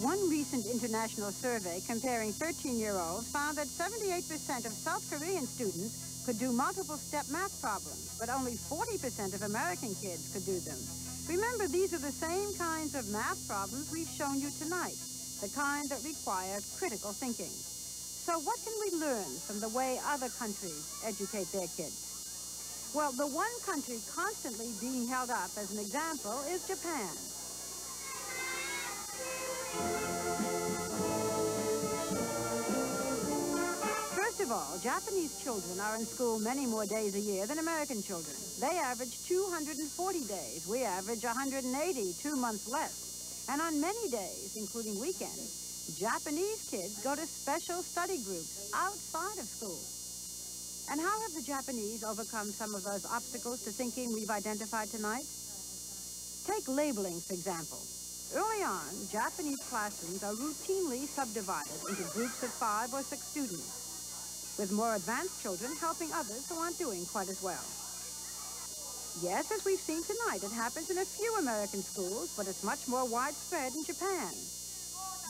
One recent international survey comparing 13-year-olds found that 78% of South Korean students could do multiple-step math problems, but only 40% of American kids could do them. Remember, these are the same kinds of math problems we've shown you tonight, the kind that require critical thinking. So what can we learn from the way other countries educate their kids? Well, the one country constantly being held up as an example is Japan. First of all, Japanese children are in school many more days a year than American children. They average 240 days. We average 180, 2 months less. And on many days, including weekends, Japanese kids go to special study groups outside of school. And how have the Japanese overcome some of those obstacles to thinking we've identified tonight? Take labeling, for example. Early on, Japanese classrooms are routinely subdivided into groups of 5 or 6 students, with more advanced children helping others who aren't doing quite as well. Yes, as we've seen tonight, it happens in a few American schools, but it's much more widespread in Japan.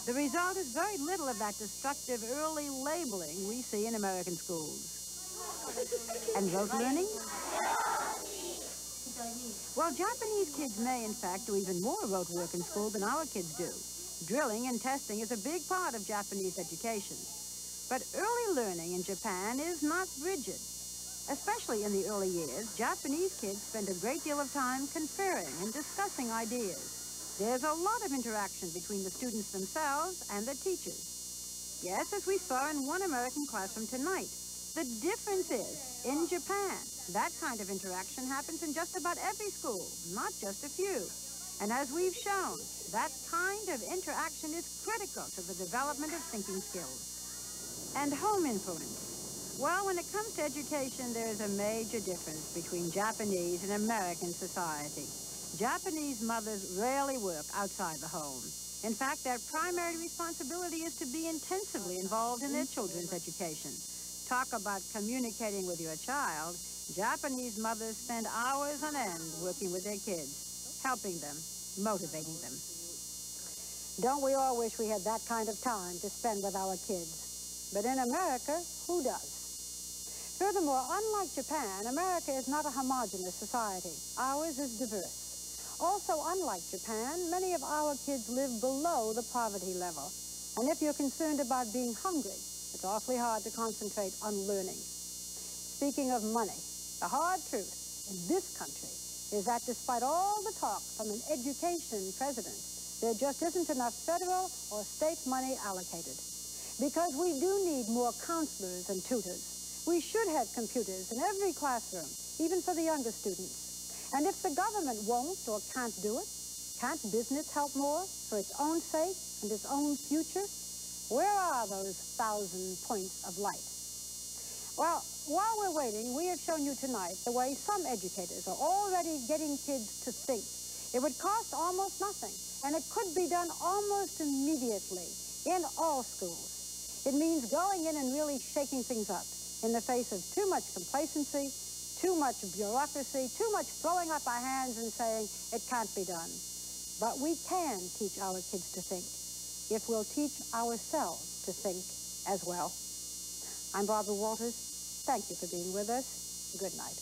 The result is very little of that destructive early labeling we see in American schools. And rote learning? Well, Japanese kids may, in fact, do even more rote work in school than our kids do. Drilling and testing is a big part of Japanese education. But early learning in Japan is not rigid. Especially in the early years, Japanese kids spend a great deal of time conferring and discussing ideas. There's a lot of interaction between the students themselves and the teachers. Yes, as we saw in one American classroom tonight. The difference is, in Japan, that kind of interaction happens in just about every school, not just a few. And as we've shown, that kind of interaction is critical to the development of thinking skills. And home influence. Well, when it comes to education, there is a major difference between Japanese and American society. Japanese mothers rarely work outside the home. In fact, their primary responsibility is to be intensively involved in their children's education. Talk about communicating with your child. Japanese mothers spend hours on end working with their kids, helping them, motivating them. Don't we all wish we had that kind of time to spend with our kids? But in America, who does? Furthermore, unlike Japan, America is not a homogeneous society. Ours is diverse. Also, unlike Japan, many of our kids live below the poverty level. And if you're concerned about being hungry, it's awfully hard to concentrate on learning. Speaking of money, the hard truth in this country is that despite all the talk from an education president, there just isn't enough federal or state money allocated. Because we do need more counselors and tutors. We should have computers in every classroom, even for the younger students. And if the government won't or can't do it, can't business help more for its own sake and its own future? Where are those 1,000 points of light? Well, while we're waiting, we have shown you tonight the way some educators are already getting kids to think. It would cost almost nothing, and it could be done almost immediately in all schools. It means going in and really shaking things up in the face of too much complacency, too much bureaucracy, too much throwing up our hands and saying it can't be done. But we can teach our kids to think if we'll teach ourselves to think as well. I'm Barbara Walters. Thank you for being with us. Good night.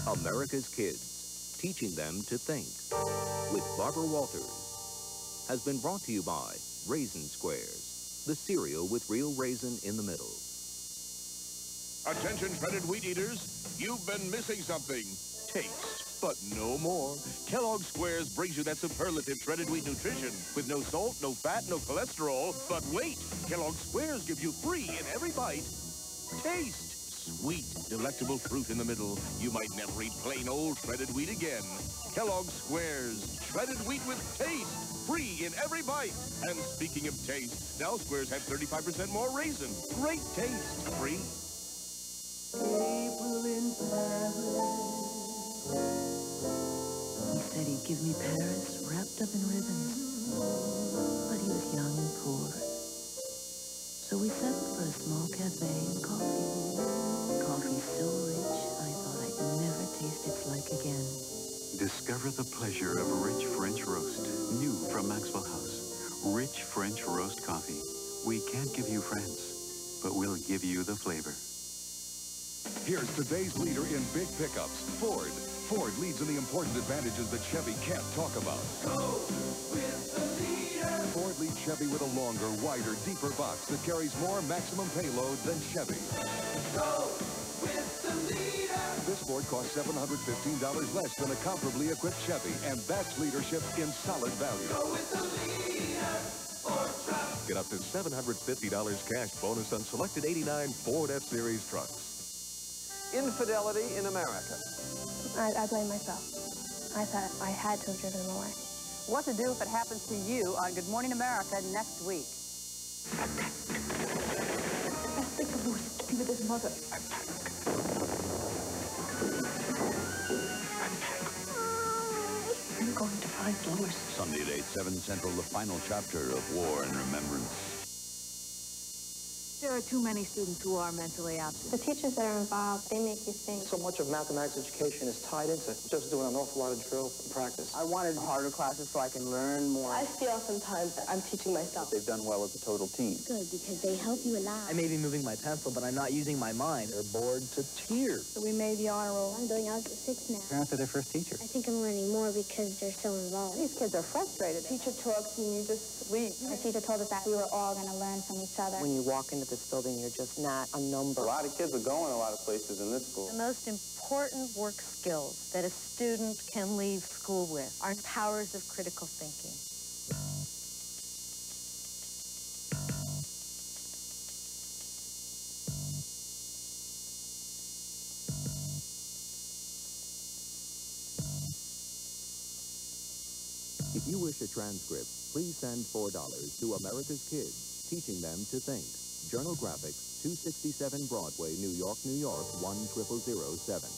America's Kids, Teaching Them to Think, with Barbara Walters, has been brought to you by Raisin Squares, the cereal with real raisin in the middle. Attention shredded wheat eaters, you've been missing something. Taste, but no more. Kellogg's Squares brings you that superlative shredded wheat nutrition with no salt, no fat, no cholesterol. But wait, Kellogg's Squares give you free in every bite. Taste. Sweet, delectable fruit in the middle. You might never eat plain old shredded wheat again. Kellogg's Squares, shredded wheat with taste, free in every bite. And speaking of taste, now Squares have 35% more raisin. Great taste, free. April in Paris. He said he'd give me Paris wrapped up in ribbons, but he was young and poor. So we settled for a small cafe and coffee. Coffee so rich, I thought I'd never taste its like again. Discover the pleasure of rich French roast, new from Maxwell House. Rich French roast coffee. We can't give you France, but we'll give you the flavor. Here's today's leader in big pickups, Ford. Ford leads in the important advantages that Chevy can't talk about. Go with the leader. Ford leads Chevy with a longer, wider, deeper box that carries more maximum payload than Chevy. Go with the leader. This Ford costs $715 less than a comparably equipped Chevy, and that's leadership in solid value. Go with the leader. Ford truck. Get up to $750 cash bonus on selected 89 Ford F-Series trucks. Infidelity in America. I blame myself. I thought I had to have driven him away. What to do if it happens to you on Good Morning America next week. Best thing to do is to be with his mother. I'm going to find Lois. Sunday at 8, 7 Central, the final chapter of War and Remembrance. There are too many students who are mentally absent. The teachers that are involved, they make you think. So much of mathematics education is tied into just doing an awful lot of drill and practice. I wanted harder classes so I can learn more. I feel sometimes that I'm teaching myself. They've done well as a total team. Good, because they help you a lot. I may be moving my pencil, but I'm not using my mind. They're bored to tears. So we made the honor roll. I'm doing Algebra 6 now. Parents are their first teacher. I think I'm learning more because they're so involved. These kids are frustrated. Teacher talks and you just sleep. Our teacher told us that we were all going to learn from each other. When you walk into this building, you're just not a number. A lot of kids are going a lot of places in this school. The most important work skills that a student can leave school with are powers of critical thinking. If you wish a transcript, please send $4 to America's Kids, Teaching Them to Think. Journal Graphics, 267 Broadway, New York, New York, 10007.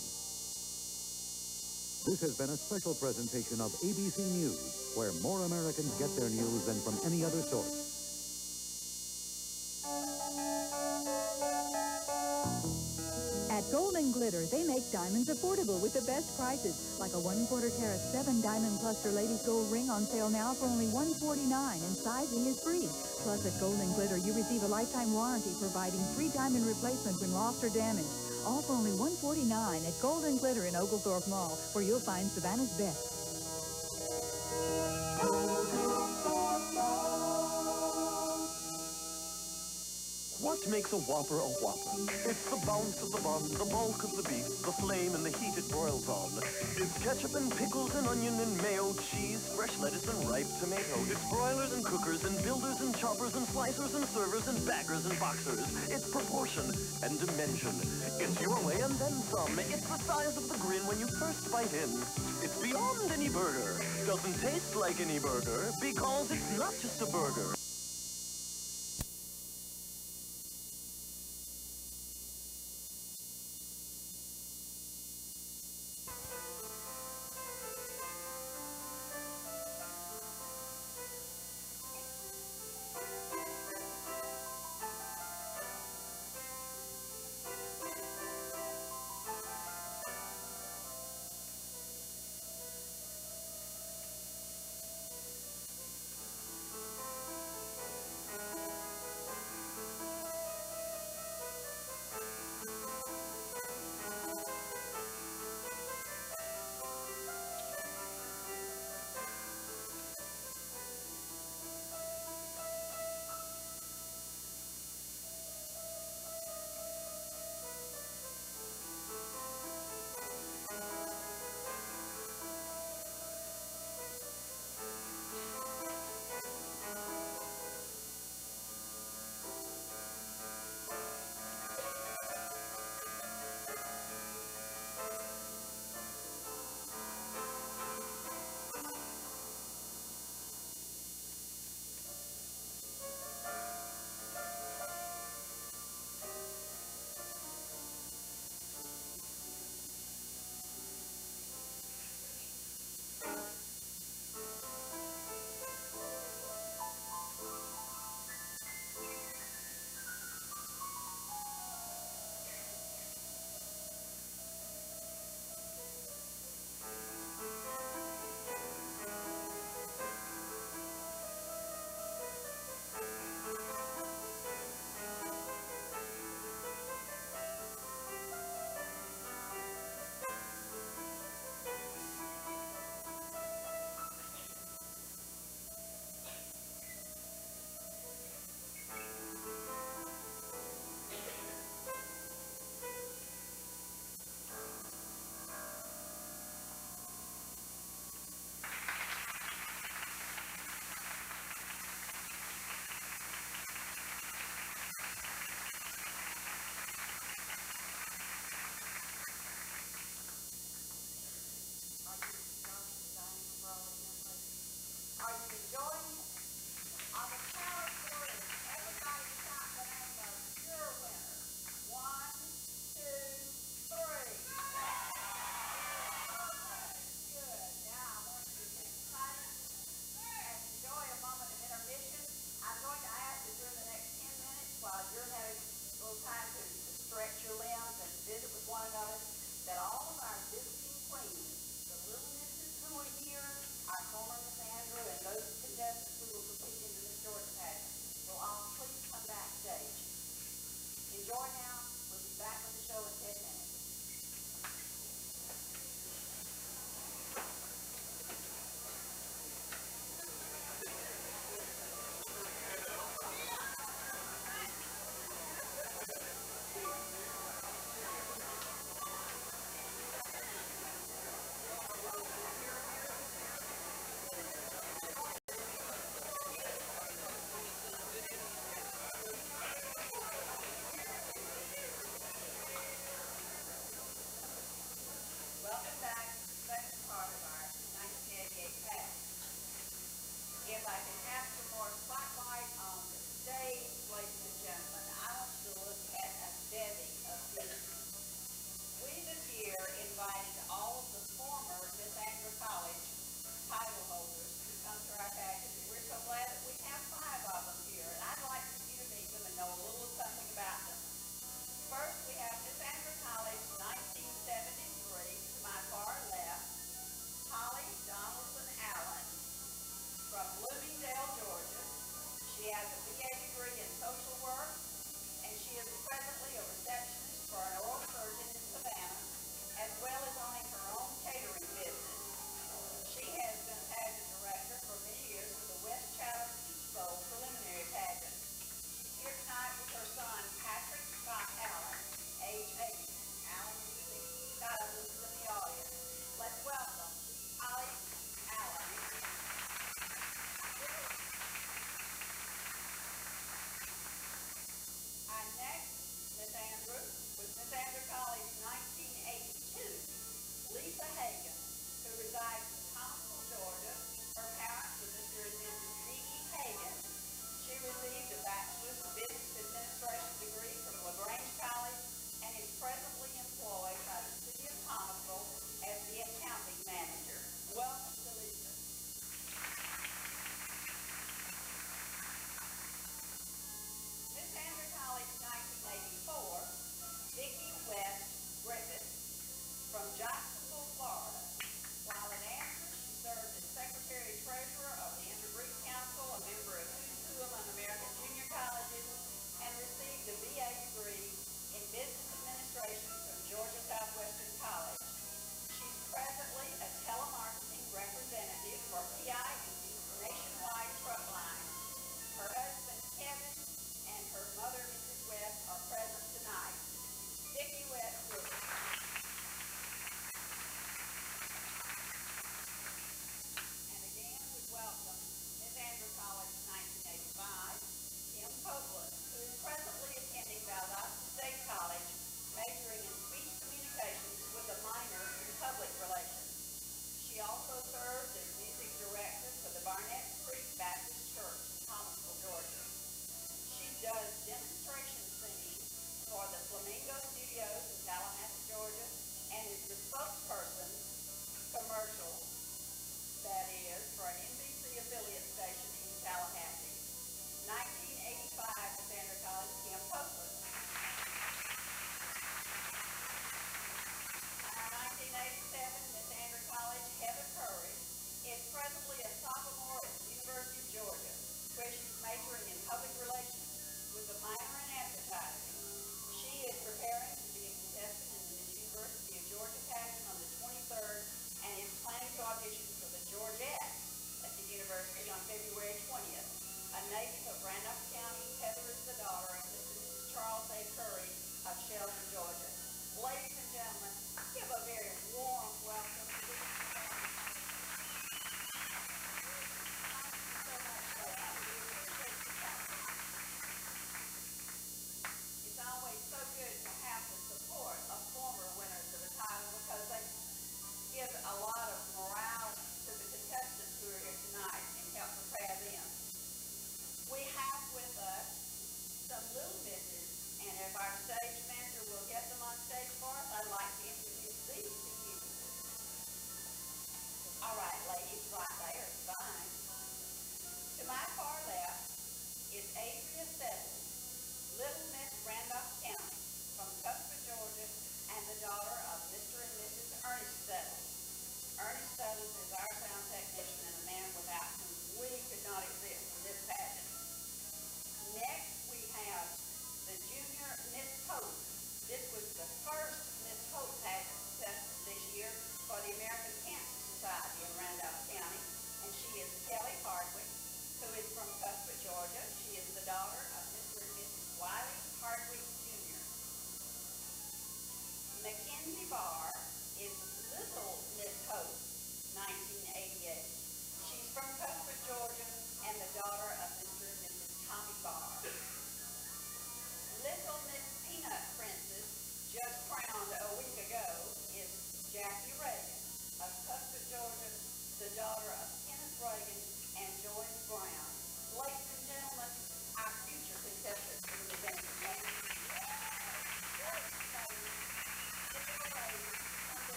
This has been a special presentation of ABC News, where more Americans get their news than from any other source. At Gold and Glitter, they make diamonds affordable with the best prices, like a 1/4 carat 7-diamond cluster ladies gold ring on sale now for only $149, and sizing is free. Plus, at Gold and Glitter, you receive a lifetime warranty providing free diamond replacement when lost or damaged. All for only $149 at Gold and Glitter in Oglethorpe Mall, where you'll find Savannah's best. What makes a Whopper a Whopper? It's the bounce of the bun, the bulk of the beef, the flame and the heat it broils on. It's ketchup and pickles and onion and mayo, cheese, fresh lettuce and ripe tomato. It's broilers and cookers and builders and choppers and slicers and servers and baggers and boxers. It's proportion and dimension. It's your way and then some. It's the size of the grin when you first bite in. It's beyond any burger. Doesn't taste like any burger because it's not just a burger.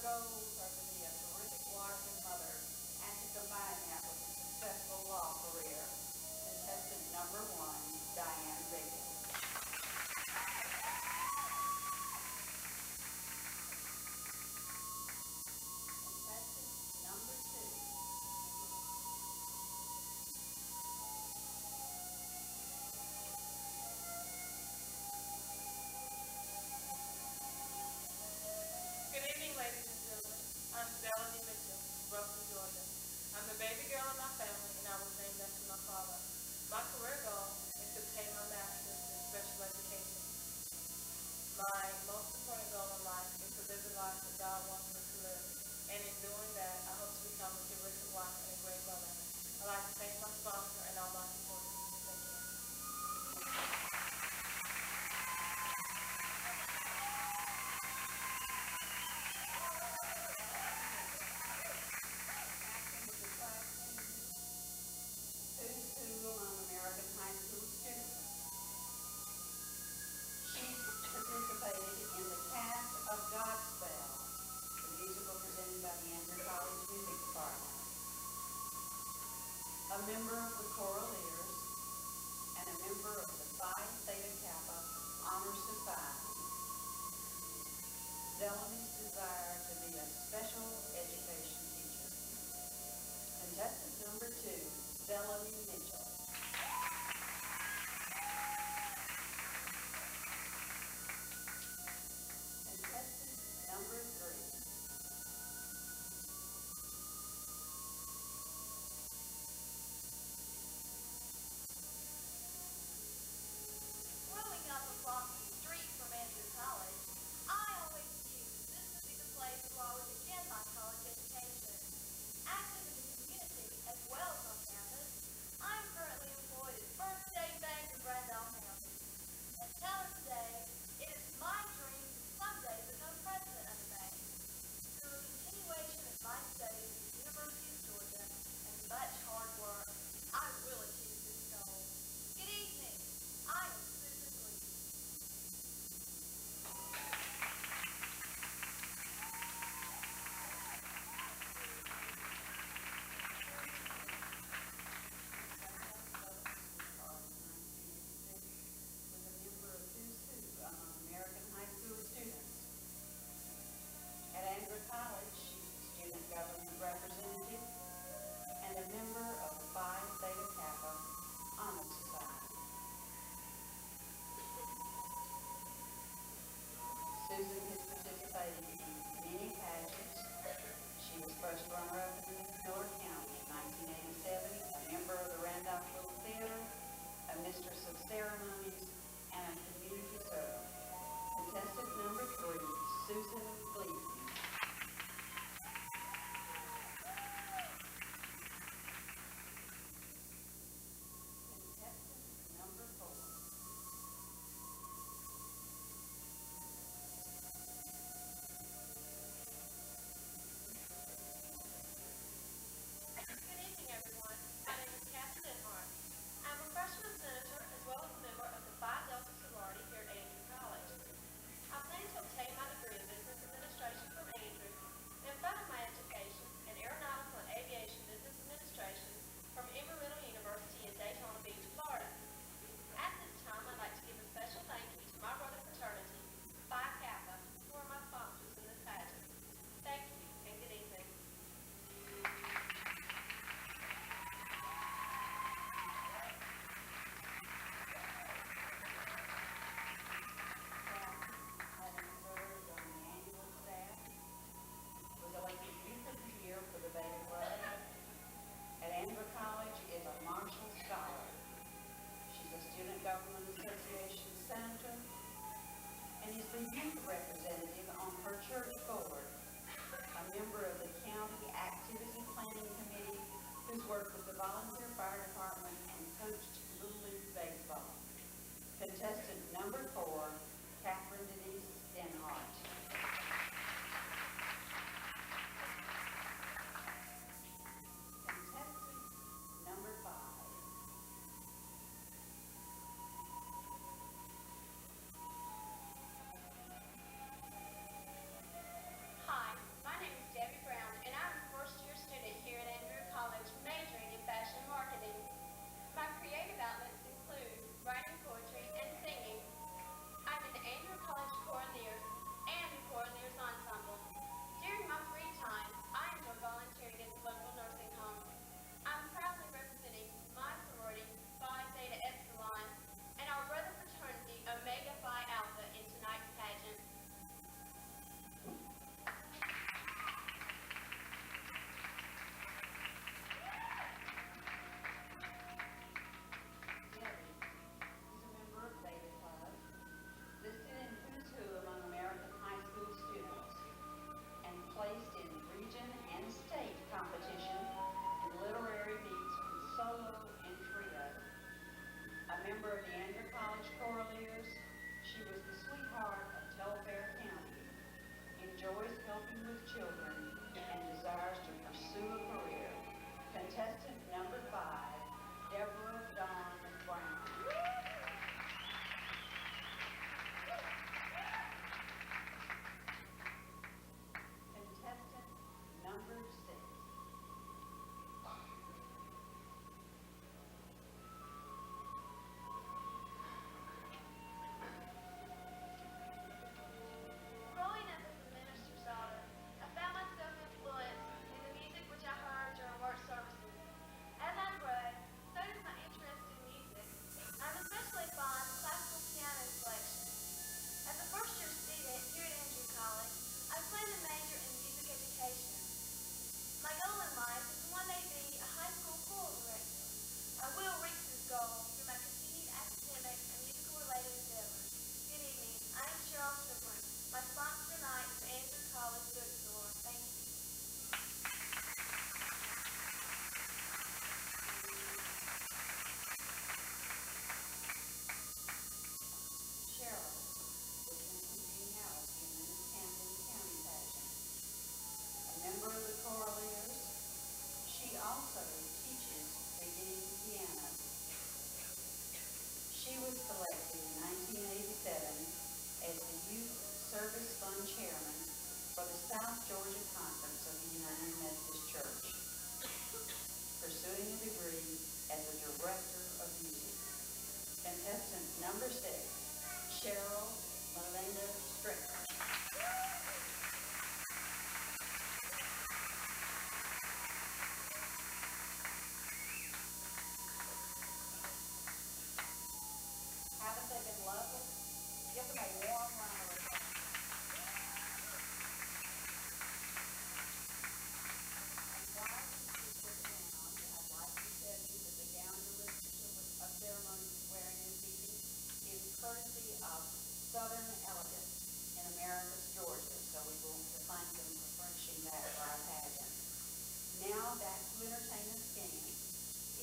goals are to be a terrific wife and mother and to combine that with a successful law career. Contestant number 1, Diane Reagan. Good evening, ladies and gentlemen. I'm Delaney Mitchell, Brooklyn, Georgia. I'm the baby girl in my family, and I was named after my father. My career goal is to obtain my master's also teaches beginning piano. She was selected in 1987 as the Youth Service Fund Chairman for the South Georgia Conference of the United Methodist Church, pursuing a degree as a Director of Music. Contestant number 6, Cheryl Melinda Strickland. Haven't they been lovely? Give them a warm round of applause. And while you sit down, I'd like to tell you that the gown you're listening to a ceremony wearing this evening is courtesy of Southern Elegance in Americus, Georgia. So we want to thank them for furnishing that for our pageant. Now back to entertainment again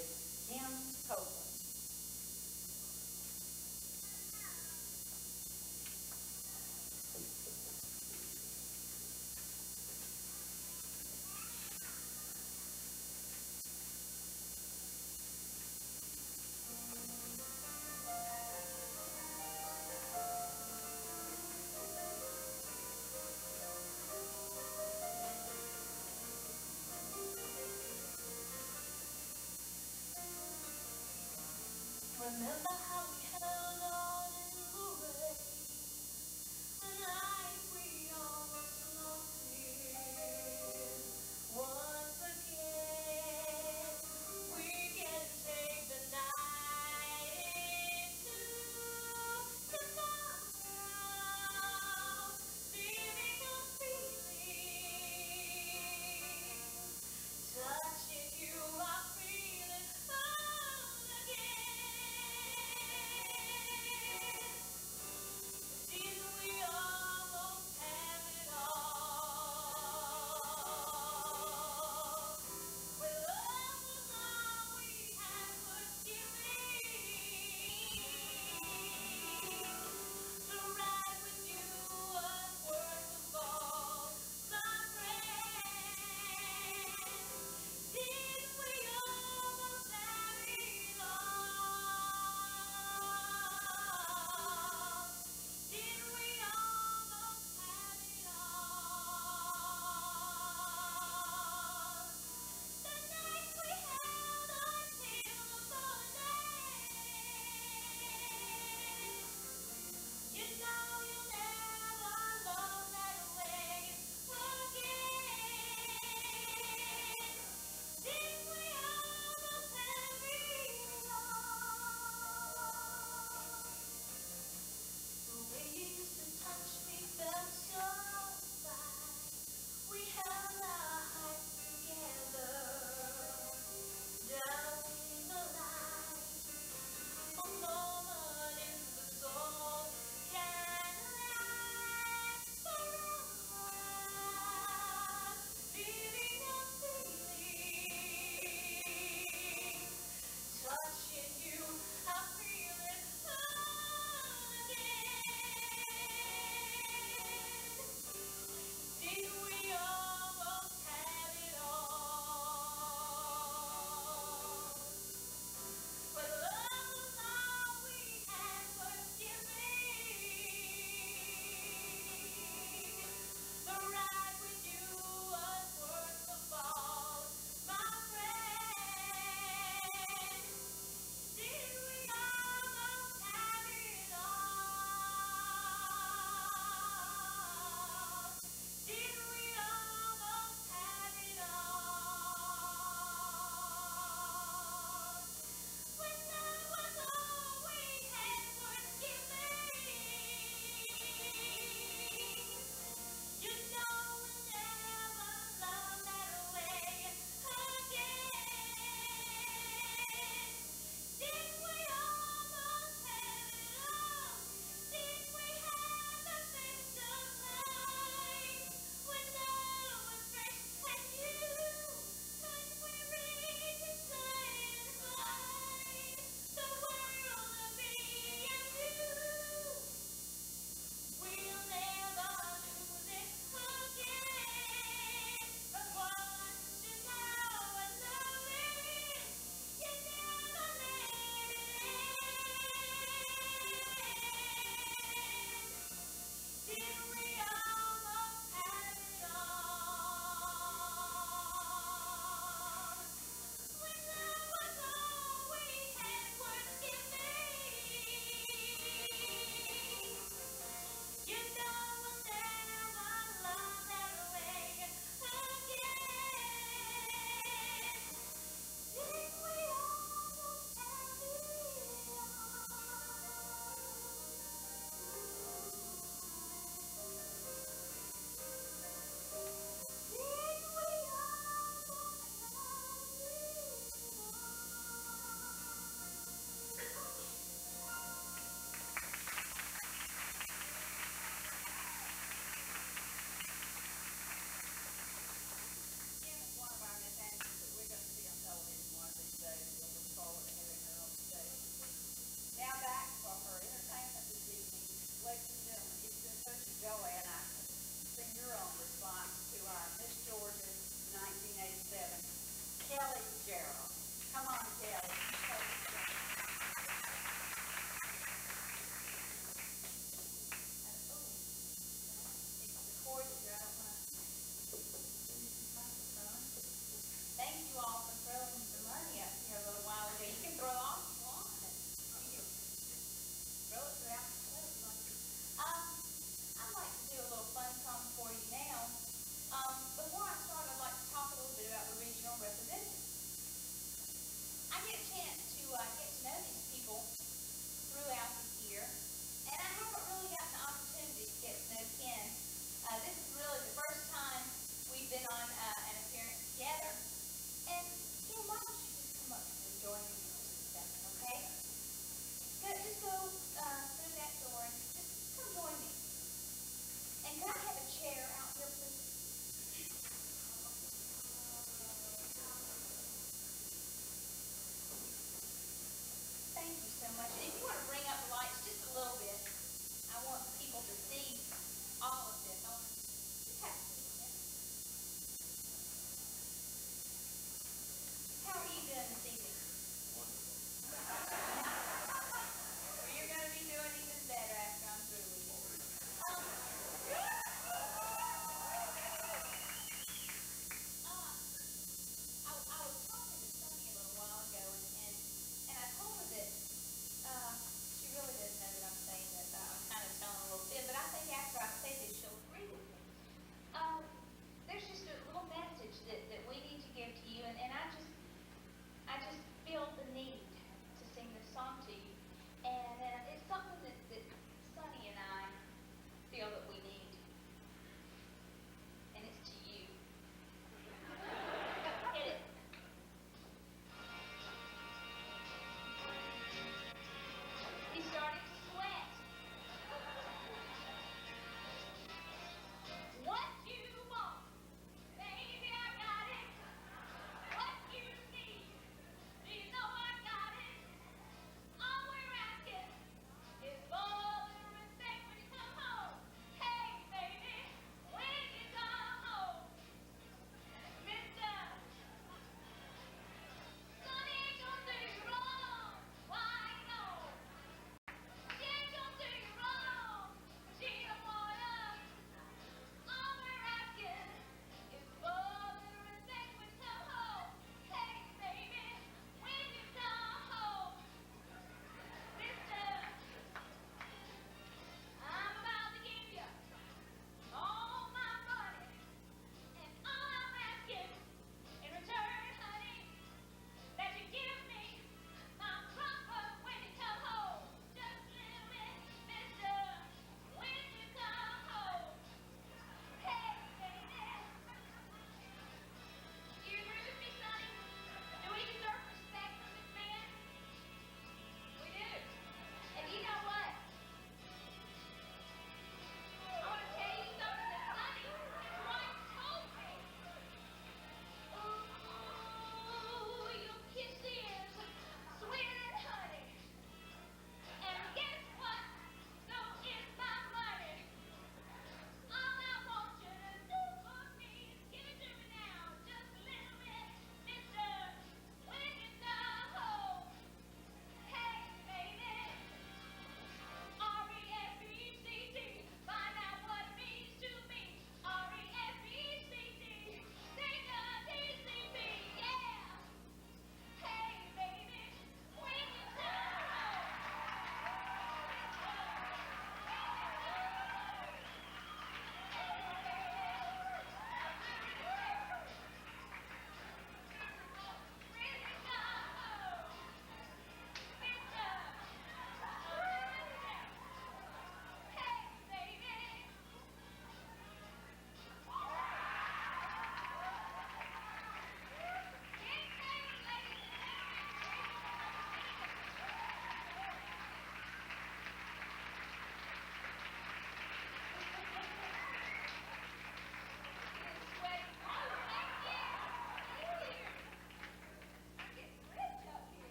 is Kim Copeland. Remember